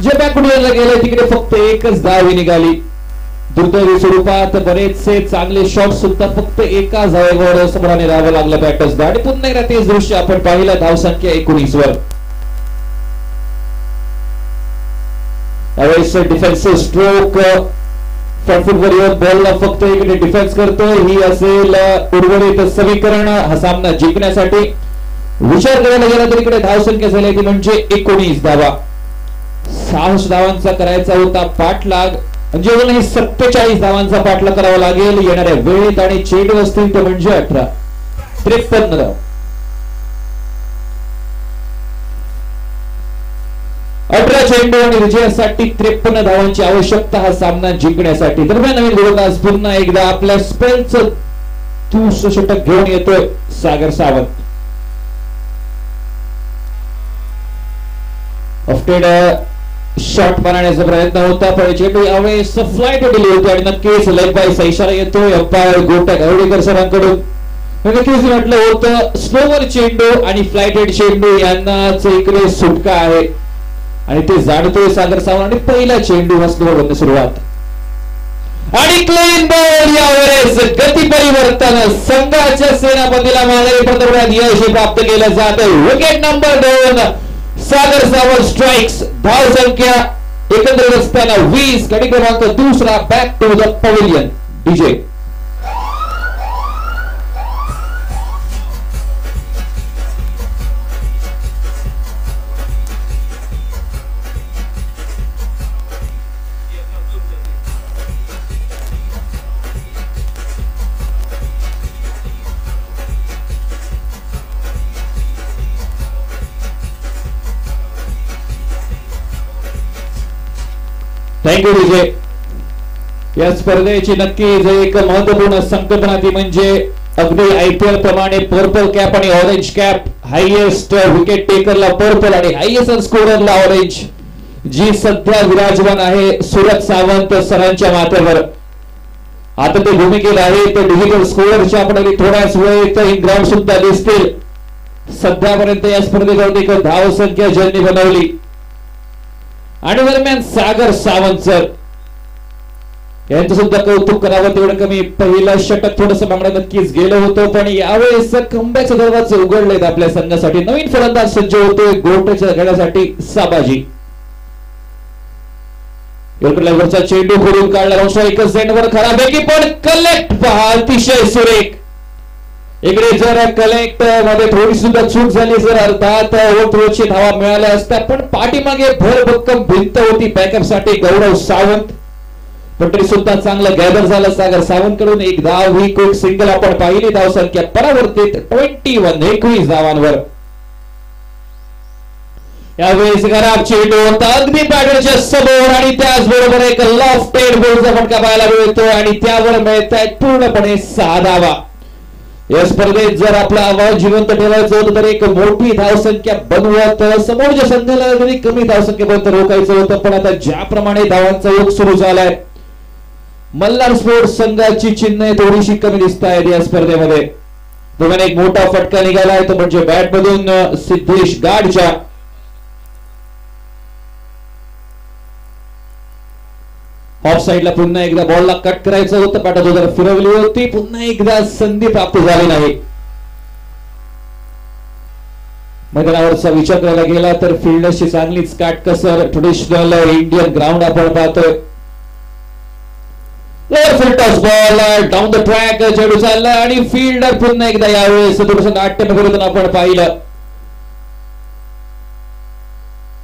जे बॅकवर्डला गेले तिकडे फक्त एकच धाव निघाली. दुर्दैवी स्वरूपात बरेचसे चांगले शॉट्स सुद्धा फक्त एका धावेवर समोराने राहावं लागलं बॅटर्सला. आणि पुन्हा एकदा तेच दृश्य आपण पाहिलं धावसंख्या 19 वर. यावेळेस डिफेन्सिव्ह स्ट्रोक फ्रंट फुटवर येऊन बॉलला फक्त इकडे डिफेन्स करतोय. ही असेल उर्वरित समीकरण हा सामना जिंकण्यासाठी. विचार करायला गेला तर इकडे धावसंख्या झाली ती म्हणजे 19 धावा. 6 धावांचा करायचा होता पाठलाग, म्हणजे 47 धावांचा पाठलाग करावा लागेल येणाऱ्या वेळेत, आणि चेंडू असतील तर म्हणजे 18. 53 धाव. 18 चेंडू आणि विजयासाठी 53 धावांची आवश्यकता हा सामना जिंकण्यासाठी. दरम्यान नवीन गोलंदाज पुन्हा एकदा आपल्या स्पेलचं दुसरं षटक घेऊन येतोय सागर सावंत. ऑफ्टेड शॉट मारण्याचा प्रयत्न होता, पण चेंडू यावेळेस फ्लाईट दिली होती आणि नक्कीच लेग बायचा इशारा येतोय अंपायर गोटा गावडेकर सरांकडून. नक्कीच म्हटलं होतं स्लोवर चेंडू आणि फ्लाइटेड चेंडू यांनाच इकडे सुटका आहे आणि ते जाणतोय सागर सावंत. आणि पहिला चेंडू हा स्लोवर बनणे सुरुवात आणि क्लीन बॉल. यावेळेस गती परिवर्तन संघाच्या सेनापतीला माघारी पडण्यात यश प्राप्त केलं जात आहे. Wicket number 2 Sagar Sawant strikes. धाव संख्या एकंदरीत असताना 20. गडी क्रमांक 2 back to the pavilion. DJ thank you Vijay. या स्पर्धेची नक्कीच एक महत्वपूर्ण संकल्पना ती म्हणजे अगदी IPL प्रमाणे पर्पल कॅप आणि ऑरेंज कॅप. हायएस्ट विकेट टेकरला पर्पल आणि हायएस्ट स्कोररला ऑरेंज, जी सध्या विराजमान आहे सुरज सावंत सरांच्या माथ्यावर. आता ते भूमिकेत आहे ते डिजिटल स्कोररच्या आपल्याला थोड्याच वेळेत इन ग्राउंड सुद्धा दिसतील. सध्यापर्यंत या स्पर्धेत एक धाव संख्या ज्यांनी बनवली. आणि दरम्यान सागर सावंत सर यांचं सुद्धा कौतुक करावं तेवढं कमी. पहिलं षटक थोडंसं मागणं नक्कीच गेलं होतं, पण यावेळेस कमबॅकचे दरवाजे उघडलेत आपल्या संघासाठी. नवीन फलंदाज सज्ज होतोय गोट्याच्या खेळासाठी साबाजी. वरचा चेंडू फोडून काढला एकच सेंटवर खराब आहे की पण कलेक्ट पहा अतिशय सुरेख. इकडे जर कलेक्ट मध्ये थोडी सुद्धा चूक झाली सर अर्थात ओव्हरथ्रोची धावा मिळाल्या असत्या, पण पाठीमागे भरभक्कम भिंत होती बॅकअप साठी गौरव सावंत. पण तरी सुद्धा चांगलं गॅदर झालं सागर सावंत कडून. एक धाव ही क्विक सिंगल आपण पाहिली. धाव संख्या परावर्तित 21 धावांवर. यावेळेस खराब चेंडू होता अगदी बॅटरच्या समोर आणि त्याचबरोबर एक लॉफ्टेड बॉलचा फटका पाहायला मिळतो आणि त्यावर मिळतात पूर्णपणे 6 धावा. या स्पर्धेत जर आपला आवाज जिवंत ठेवायचं होतं तर एक मोठी धावसंख्या बनवत समोरच्या संघाला जरी कमी धावसंख्येपर्यंत रोखायचं होतं, पण आता ज्याप्रमाणे धावांचा योग सुरू झालाय मल्हार स्पोर्ट्स संघाची चिन्ह थोडीशी कमी दिसत आहेत या स्पर्धेमध्ये. तुम्हाला एक मोठा फटका निघाला आहे तो म्हणजे बॅट मधून सिद्धेश गाडच्या. ऑफ साइडला पुन्हा एकदा बॉलला कट करायचं होतं, बॅट फिरवली होती, पुन्हा एकदा संधी प्राप्त झाली नाही. मैदानावरचा विचार करायला गेला तर फिल्डर्सची चांगलीच काटकसर. ट्रेडिशनल इंडियन ग्राउंड आपण पाहतोय. बॉल डाऊन द ट्रॅक चेंडू चालला आणि फिल्डर पुन्हा एकदा यावेळेस थोडंसं नाट्य करून आपण पाहिलं.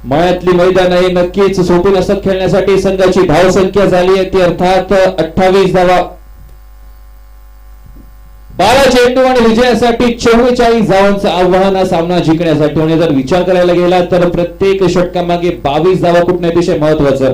मळ्यातली मैदान हे नक्कीच सोपी नसत खेळण्यासाठी. संघाची धाव संख्या झाली आहे ती अर्थात 28 धावा. 12 चेंडू आणि विजयासाठी 44 धावांचं आव्हान हा सामना जिंकण्यासाठी. आणि जर विचार करायला गेला तर प्रत्येक षटकामागे 22 धावा कुठणे अतिशय महत्वाचं.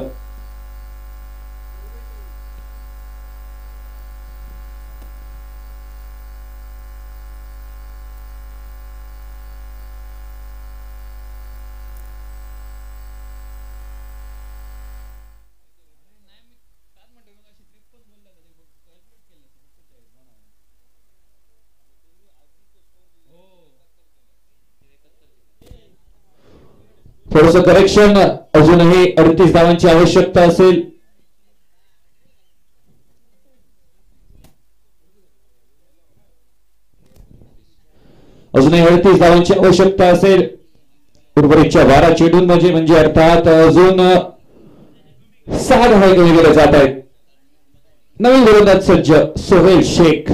थोडंसं करेक्शन, अजूनही 38 धावांची आवश्यकता असेल. अजूनही 38 धावांची आवश्यकता असेल उर्वरितच्या 12 चेंडूंमध्ये. म्हणजे अर्थात अजून 6 धावा कमी केल्या जात आहेत. नवीन गोलंदाज सज्ज सोहेल शेख.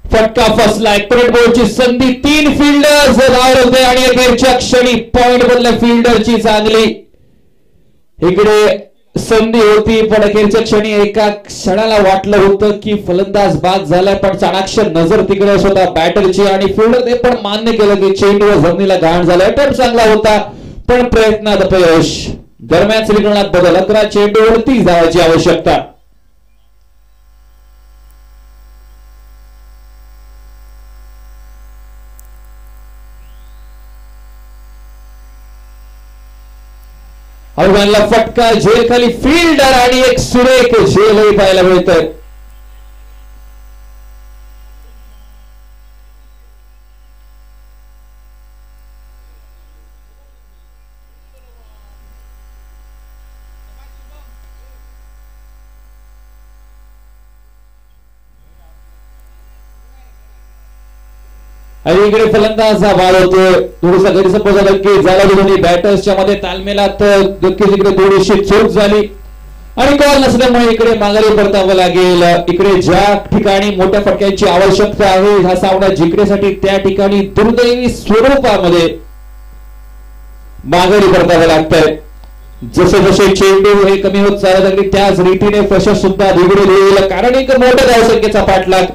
फटका फसलाय. क्रिकेट बोर्डची संधी. 3 फिल्डर्स धाव होते आणि अखेरच्या क्षणी पॉइंट बदल फिल्डरची चांगली इकडे संधी होती, पण अखेरच्या क्षणी एका क्षणाला वाटलं होतं की फलंदाज बाद झालाय, पण चाणाक्ष नजर तिकडे स्वतः बॅटरची आणि फिल्डर ते पण मान्य केलं की चेंडूवर जमिनीला घाण झाला. अटेम्प्ट चांगला होता पण प्रयत्नात अपयश. दरम्यान समीकरणात बदल. 11 चेंडूवर 30 धावांची आवश्यकता. अवघांना फटका. झेल खाली फिल्डर आणि एक सुरेख झेलही पाहायला मिळतोय. आणि इकडे फलंदाज हा बाद होतोय. थोडासा गैरसमज झाला की झाला दोन्ही बॅटर्सच्या मध्ये तालमेलात नक्कीच इकडे थोडीशी चूक झाली आणि कॉल नसल्यामुळे इकडे माघारी परतावं लागेल. इकडे ज्या ठिकाणी मोठ्या फटक्यांची आवश्यकता आहे हा सामना जिंकण्यासाठी त्या ठिकाणी दुर्दैवी स्वरूपामध्ये माघारी परतावं लागतंय. जसे जसे चेंडू हे कमी होत चालत अगदी त्याच रीतीने फशस सुद्धा बिघडून येईल, कारण एक मोठ्या धावसंख्येचा पाठलाग.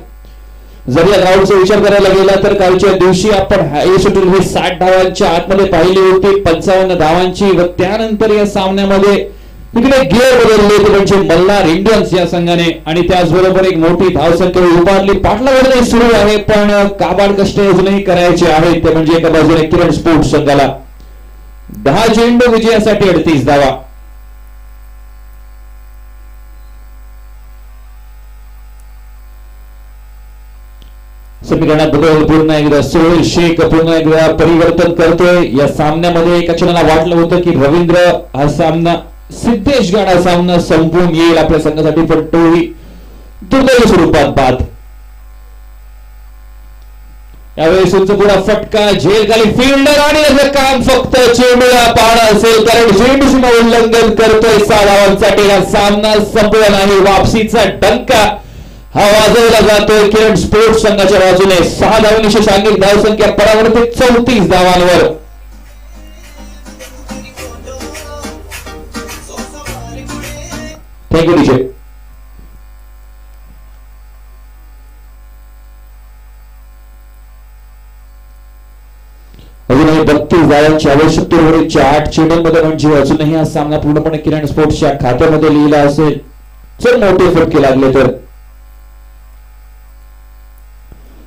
जर या ग्राउंडचा विचार करायला गेला तर कालच्या दिवशी आपण हे 60 धावांच्या आतमध्ये पाहिली होती, 55 धावांची. व त्यानंतर या सामन्यामध्ये इकडे गिअर बदलले ते म्हणजे मल्हार इंडियन्स या संघाने आणि त्याचबरोबर एक मोठी धावसंख्या उभारली. पाठलागही सुरू आहे पण काबाड कष्ट अजूनही करायचे आहेत. ते म्हणजे एका बाजूने किरण स्पोर्ट्स संघाला 10 चेंडू विजयासाठी 38 धावा. समीकरणात बदल. पुन्हा एकदा सोहेल शेख पुन्हा एकदा परिवर्तन करतोय या सामन्यामध्ये. एका क्षणाला वाटलं होतं की रवींद्र हा सामना सिद्धेश गाडा सामना संपून येईल आपल्या संघासाठी, पण तोही दुर्दैवी स्वरूपात बाद. यावेळेस उंच पुढा फटका. झेल खाली फिल्डर आणि याचं काम फक्त चेंडूला पाहणं असेल, कारण चेंडू सीमा उल्लंघन करतोय. 6 धावांसाठी हा सामना संपला नाही. वापसीचा डंका हा वाजवला जातोय किरण स्पोर्ट्स संघाच्या बाजूने. 6 धावांची सांघिक धावसंख्या परावर्तित 34 धावांवर. Thank you DJ. अजूनही 32 धावांची आवश्यकता उर्वरितच्या 8 चेंडूंमध्ये, म्हणजे अजूनही हा सामना पूर्णपणे किरण स्पोर्ट्सच्या खात्यामध्ये लिहिला असेल. जर मोठे फटके लागले तर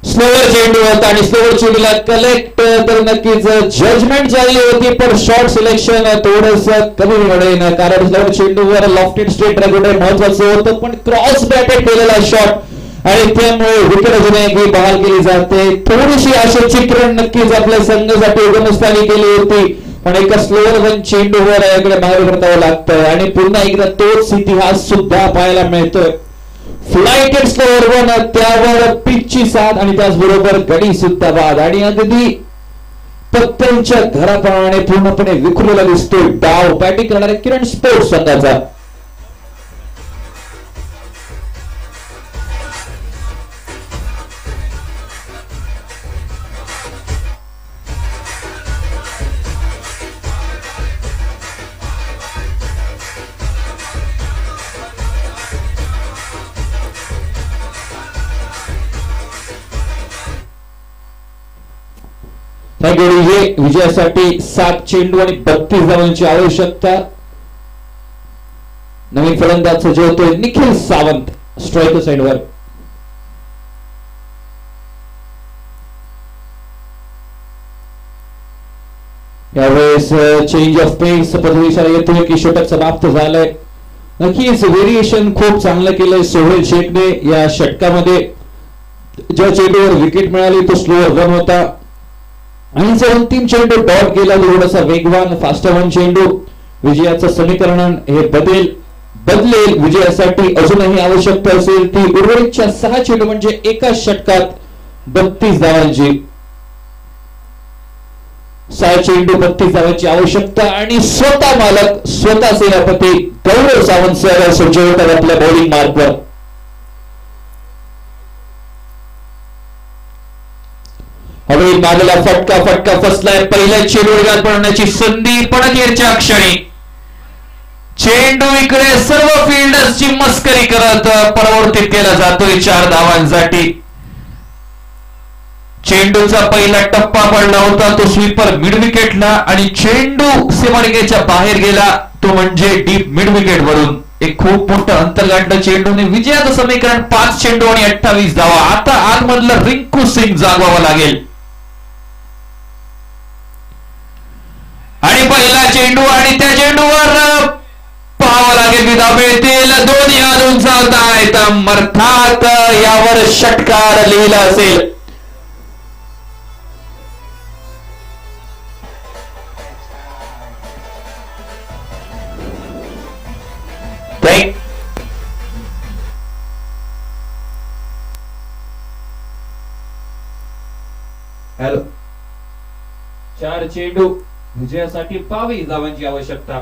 स्लोअर चेंडू होता आणि स्लोअर चेंडूला कलेक्ट तर नक्कीच जजमेंट झाली होती, पण शॉर्ट सिलेक्शन थोडस कमी मिळेल, कारण स्लोअर चेंडूवर लॉफ्टेड स्ट्रेट रेकॉर्ड महत्वाचं होतं, पण क्रॉस बॅटेड केलेला शॉट आणि त्यामुळे विकेट अजूनही बहाल केली जाते. थोडीशी आशेची किरण नक्कीच आपल्या संघासाठी उगमस्थानी केली होती, पण एका स्लोअर वन चेंडूवर याकडे बाहेर परतावं लागतं आणि पुन्हा एकदा तोच इतिहास सुद्धा पाहायला मिळतोय. फ्लाइटेड स्लोअर वन, त्यावर पिचची साथ आणि त्याचबरोबर गडी सुद्धा बाद आणि अगदी पत्त्यांच्या घराप्रमाणे पूर्णपणे विखुरलेला दिसतोय डाव बॅटिंग करणाऱ्या किरण स्पोर्ट्स संघाचा. नगोडीजे विजयासाठी 7 चेंडू आणि 32 धावांची आवश्यकता. नवीन फलंदाज सज्ज होतोय निखिल सावंत स्ट्रायकर साइडवर. यावेळेस चेंज ऑफ पेस पद्धतीने येतोय की षटक समाप्त झालंय. नक्कीच व्हेरिएशन खूप चांगलं केलंय सोहेल शेखने या षटकामध्ये. ज्या चेंडूवर विकेट मिळाली तो स्लोअर रन होता आणि जो अंतिम चेंडू डॉट गेला थोडासा वेगवान फास्टर वन चेंडू. विजयाचं समीकरण हे बदलेल. विजयासाठी अजूनही आवश्यकता असेल ती उर्वरितच्या 6 चेंडू म्हणजे एका षटकात 32 धावांची. 6 चेंडू 32 धावांची आवश्यकता आणि स्वतः मालक स्वतः सेनापती गौरव सावंत सर सज्ज होतात आपल्या बॉलिंग मार्कवर. हवे मागला फटका फसलाय. पहिल्या चेंडूवर पडण्याची संधी पडकेरच्या क्षणी चेंडू इकडे सर्व फिल्डर्सची मस्करी करत परावर्तित केला जातोय 4 धावांसाठी. चेंडूचा पहिला टप्पा पडला होता तो स्वीपर मिड विकेटला आणि चेंडू सीमारेषेच्या बाहेर गेला तो म्हणजे डीप मिड विकेट वरून. एक खूप मोठं अंतर गाठलं चेंडूने. विजयाचं समीकरण 5 चेंडू आणि 28 धावा. आता आतमधलं रिंकू सिंग जागवावं लागेल. आणि पहिला चेंडू आणि त्या चेंडूवर पाहावं लागेल की धावा मिळतील. दोन्ही हात उंचावतायत. अर्थात यावर षटकार लिहिला असेल. हॅलो 4 चेंडू विजयासाठी 22 धावांची आवश्यकता.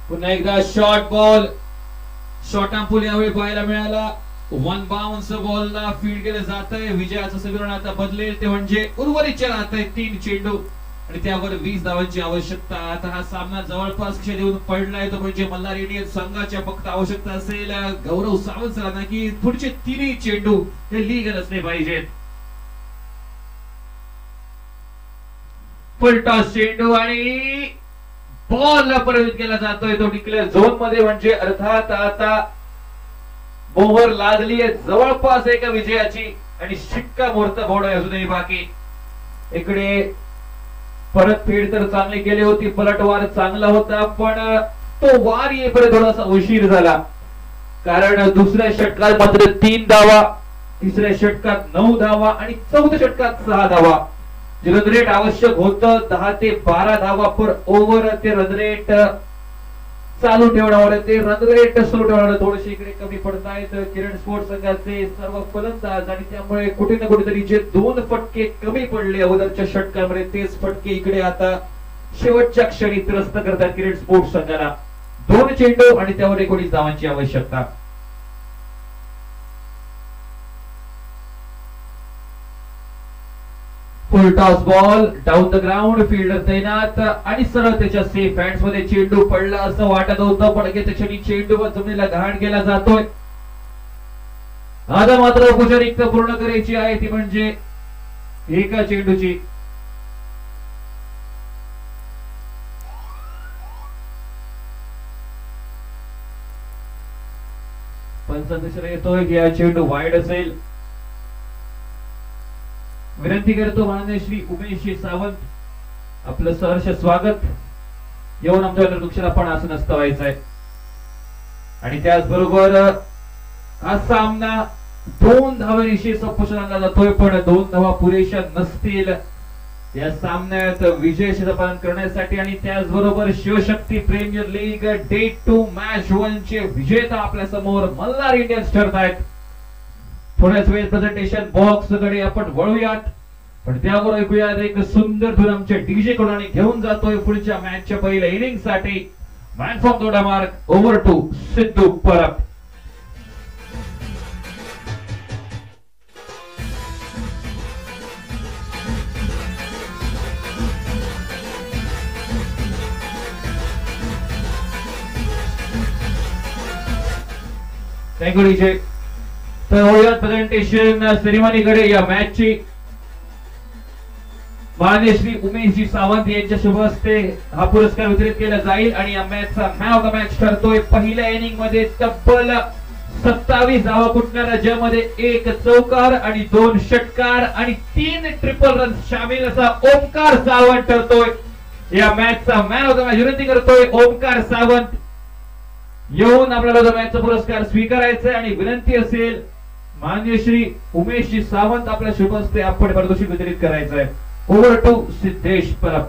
पुन्हा एकदा शॉर्ट बॉल शॉर्ट पुल यावेळी पाहायला मिळाला. 1 बाउन्स बॉलला फील्ड केलं जात आहे. विजयाचं समीकरण आता बदलेल ते म्हणजे उर्वरितच्या राहत आहे 3 चेंडू आणि त्यावर 20 धावांची आवश्यकता. आता हा सामना जवळपास खेळ येऊन पडलाय तो म्हणजे मल्हार इंडियन्स संघाच्या फक्त आवश्यकता असेल गौरव सावंत सरांना की पुढचे 3 चेंडू हे लीगल असले पाहिजेत. फुल टॉस चेंडू आणि बॉल प्रवेश केला जातोय तो डिक्लेअर झोन मध्ये म्हणजे अर्थात आता मोहर लागली आहे जवळपास एका विजयाची आणि शिक्का मोर्चा बोर्ड अजूनही बाकी. इकडे परत फेड तर चांगली केली होती. पलटवार चांगला होता पण तो वार येईपर्यंत थोडासा उशीर झाला कारण दुसऱ्या षटकात मात्र 3 धावा, तिसऱ्या षटकात 9 धावा आणि चौथ्या षटकात 6 धावा. जे रन रेट आवश्यक होतं 10 ते 12 धावा पर ओव्हर ते रन रेट चालू ठेवण्यावर ते रन रेट सुरू ठेवण्यावर थोडेसे इकडे कमी पडतायत किरण स्पोर्ट्स संघाचे सर्व फलंदाज आणि त्यामुळे कुठे ना कुठेतरी जे 2 फटके कमी पडले अगोदरच्या षटकामध्ये तेच फटके इकडे आता शेवटच्या क्षणी त्रस्त करतात किरण स्पोर्ट्स संघाला. 2 चेंडू आणि त्यावर 19 धावांची आवश्यकता. फुल toss ball down the ground fielder तैनात आणि सरळ त्याच्या सेफ हँड्स मध्ये चेंडू पडला असं वाटत होतं पण त्या क्षणी चेंडूवर जमिनीला घाण केला जातोय. आता मात्र औपचारिकता पूर्ण करायची आहे ती म्हणजे एका चेंडूची. पंच येतोय की हा चेंडू वाईड असेल. विनंती करतो माननीय श्री उमेश सावंत आपलं सहर्ष स्वागत. येऊन आमच्या वृक्षाला पण असं नसतं व्हायचंय. आणि त्याचबरोबर हा सामना 2 धावांशी संपुष्टात आणला जातोय पण 2 धावा पुरेशा नसतील या सामन्यात विजय पालन करण्यासाठी. आणि त्याचबरोबर Shivshakti premier league day 2 match 1 चे विजेता आपल्या समोर मल्हार इंडियन्स ठरत आहेत. थोड्याच वेळ प्रेझेंटेशन बॉक्स कडे आपण वळूयात पण त्यावर ऐकूयात एक सुंदर धून आमच्या डीजे कडून आणि घेऊन जातोय पुढच्या मॅचच्या पहिल्या इनिंग साठी man from Dodamarg over to Siddhu Parab.
Thank you DJ. तर होऊया प्रेझेंटेशन सेरेमनीकडे. या मॅचची माननीय श्री उमेशजी सावंत यांच्या शुभ हस्ते हा पुरस्कार वितरित केला जाईल आणि या मॅचचा मॅन ऑफ द मॅच ठरतोय. पहिल्या इनिंग मध्ये तब्बल 27 धावा फुटणाऱ्या ज्यामध्ये 1 चौकार आणि 2 षटकार आणि 3 ट्रिपल रन शामिल असा ओमकार सावंत ठरतोय या मॅचचा मॅन ऑफ द मॅच. विनंती करतोय ओमकार सावंत येऊन आपल्याला मॅचचा पुरस्कार स्वीकारायचा आणि विनंती असेल माननीय श्री उमेशजी सावंत आपल्या शुभ हस्ते आपण पारितोषिक वितरित करायचं आहे. Over to Siddhesh Parab.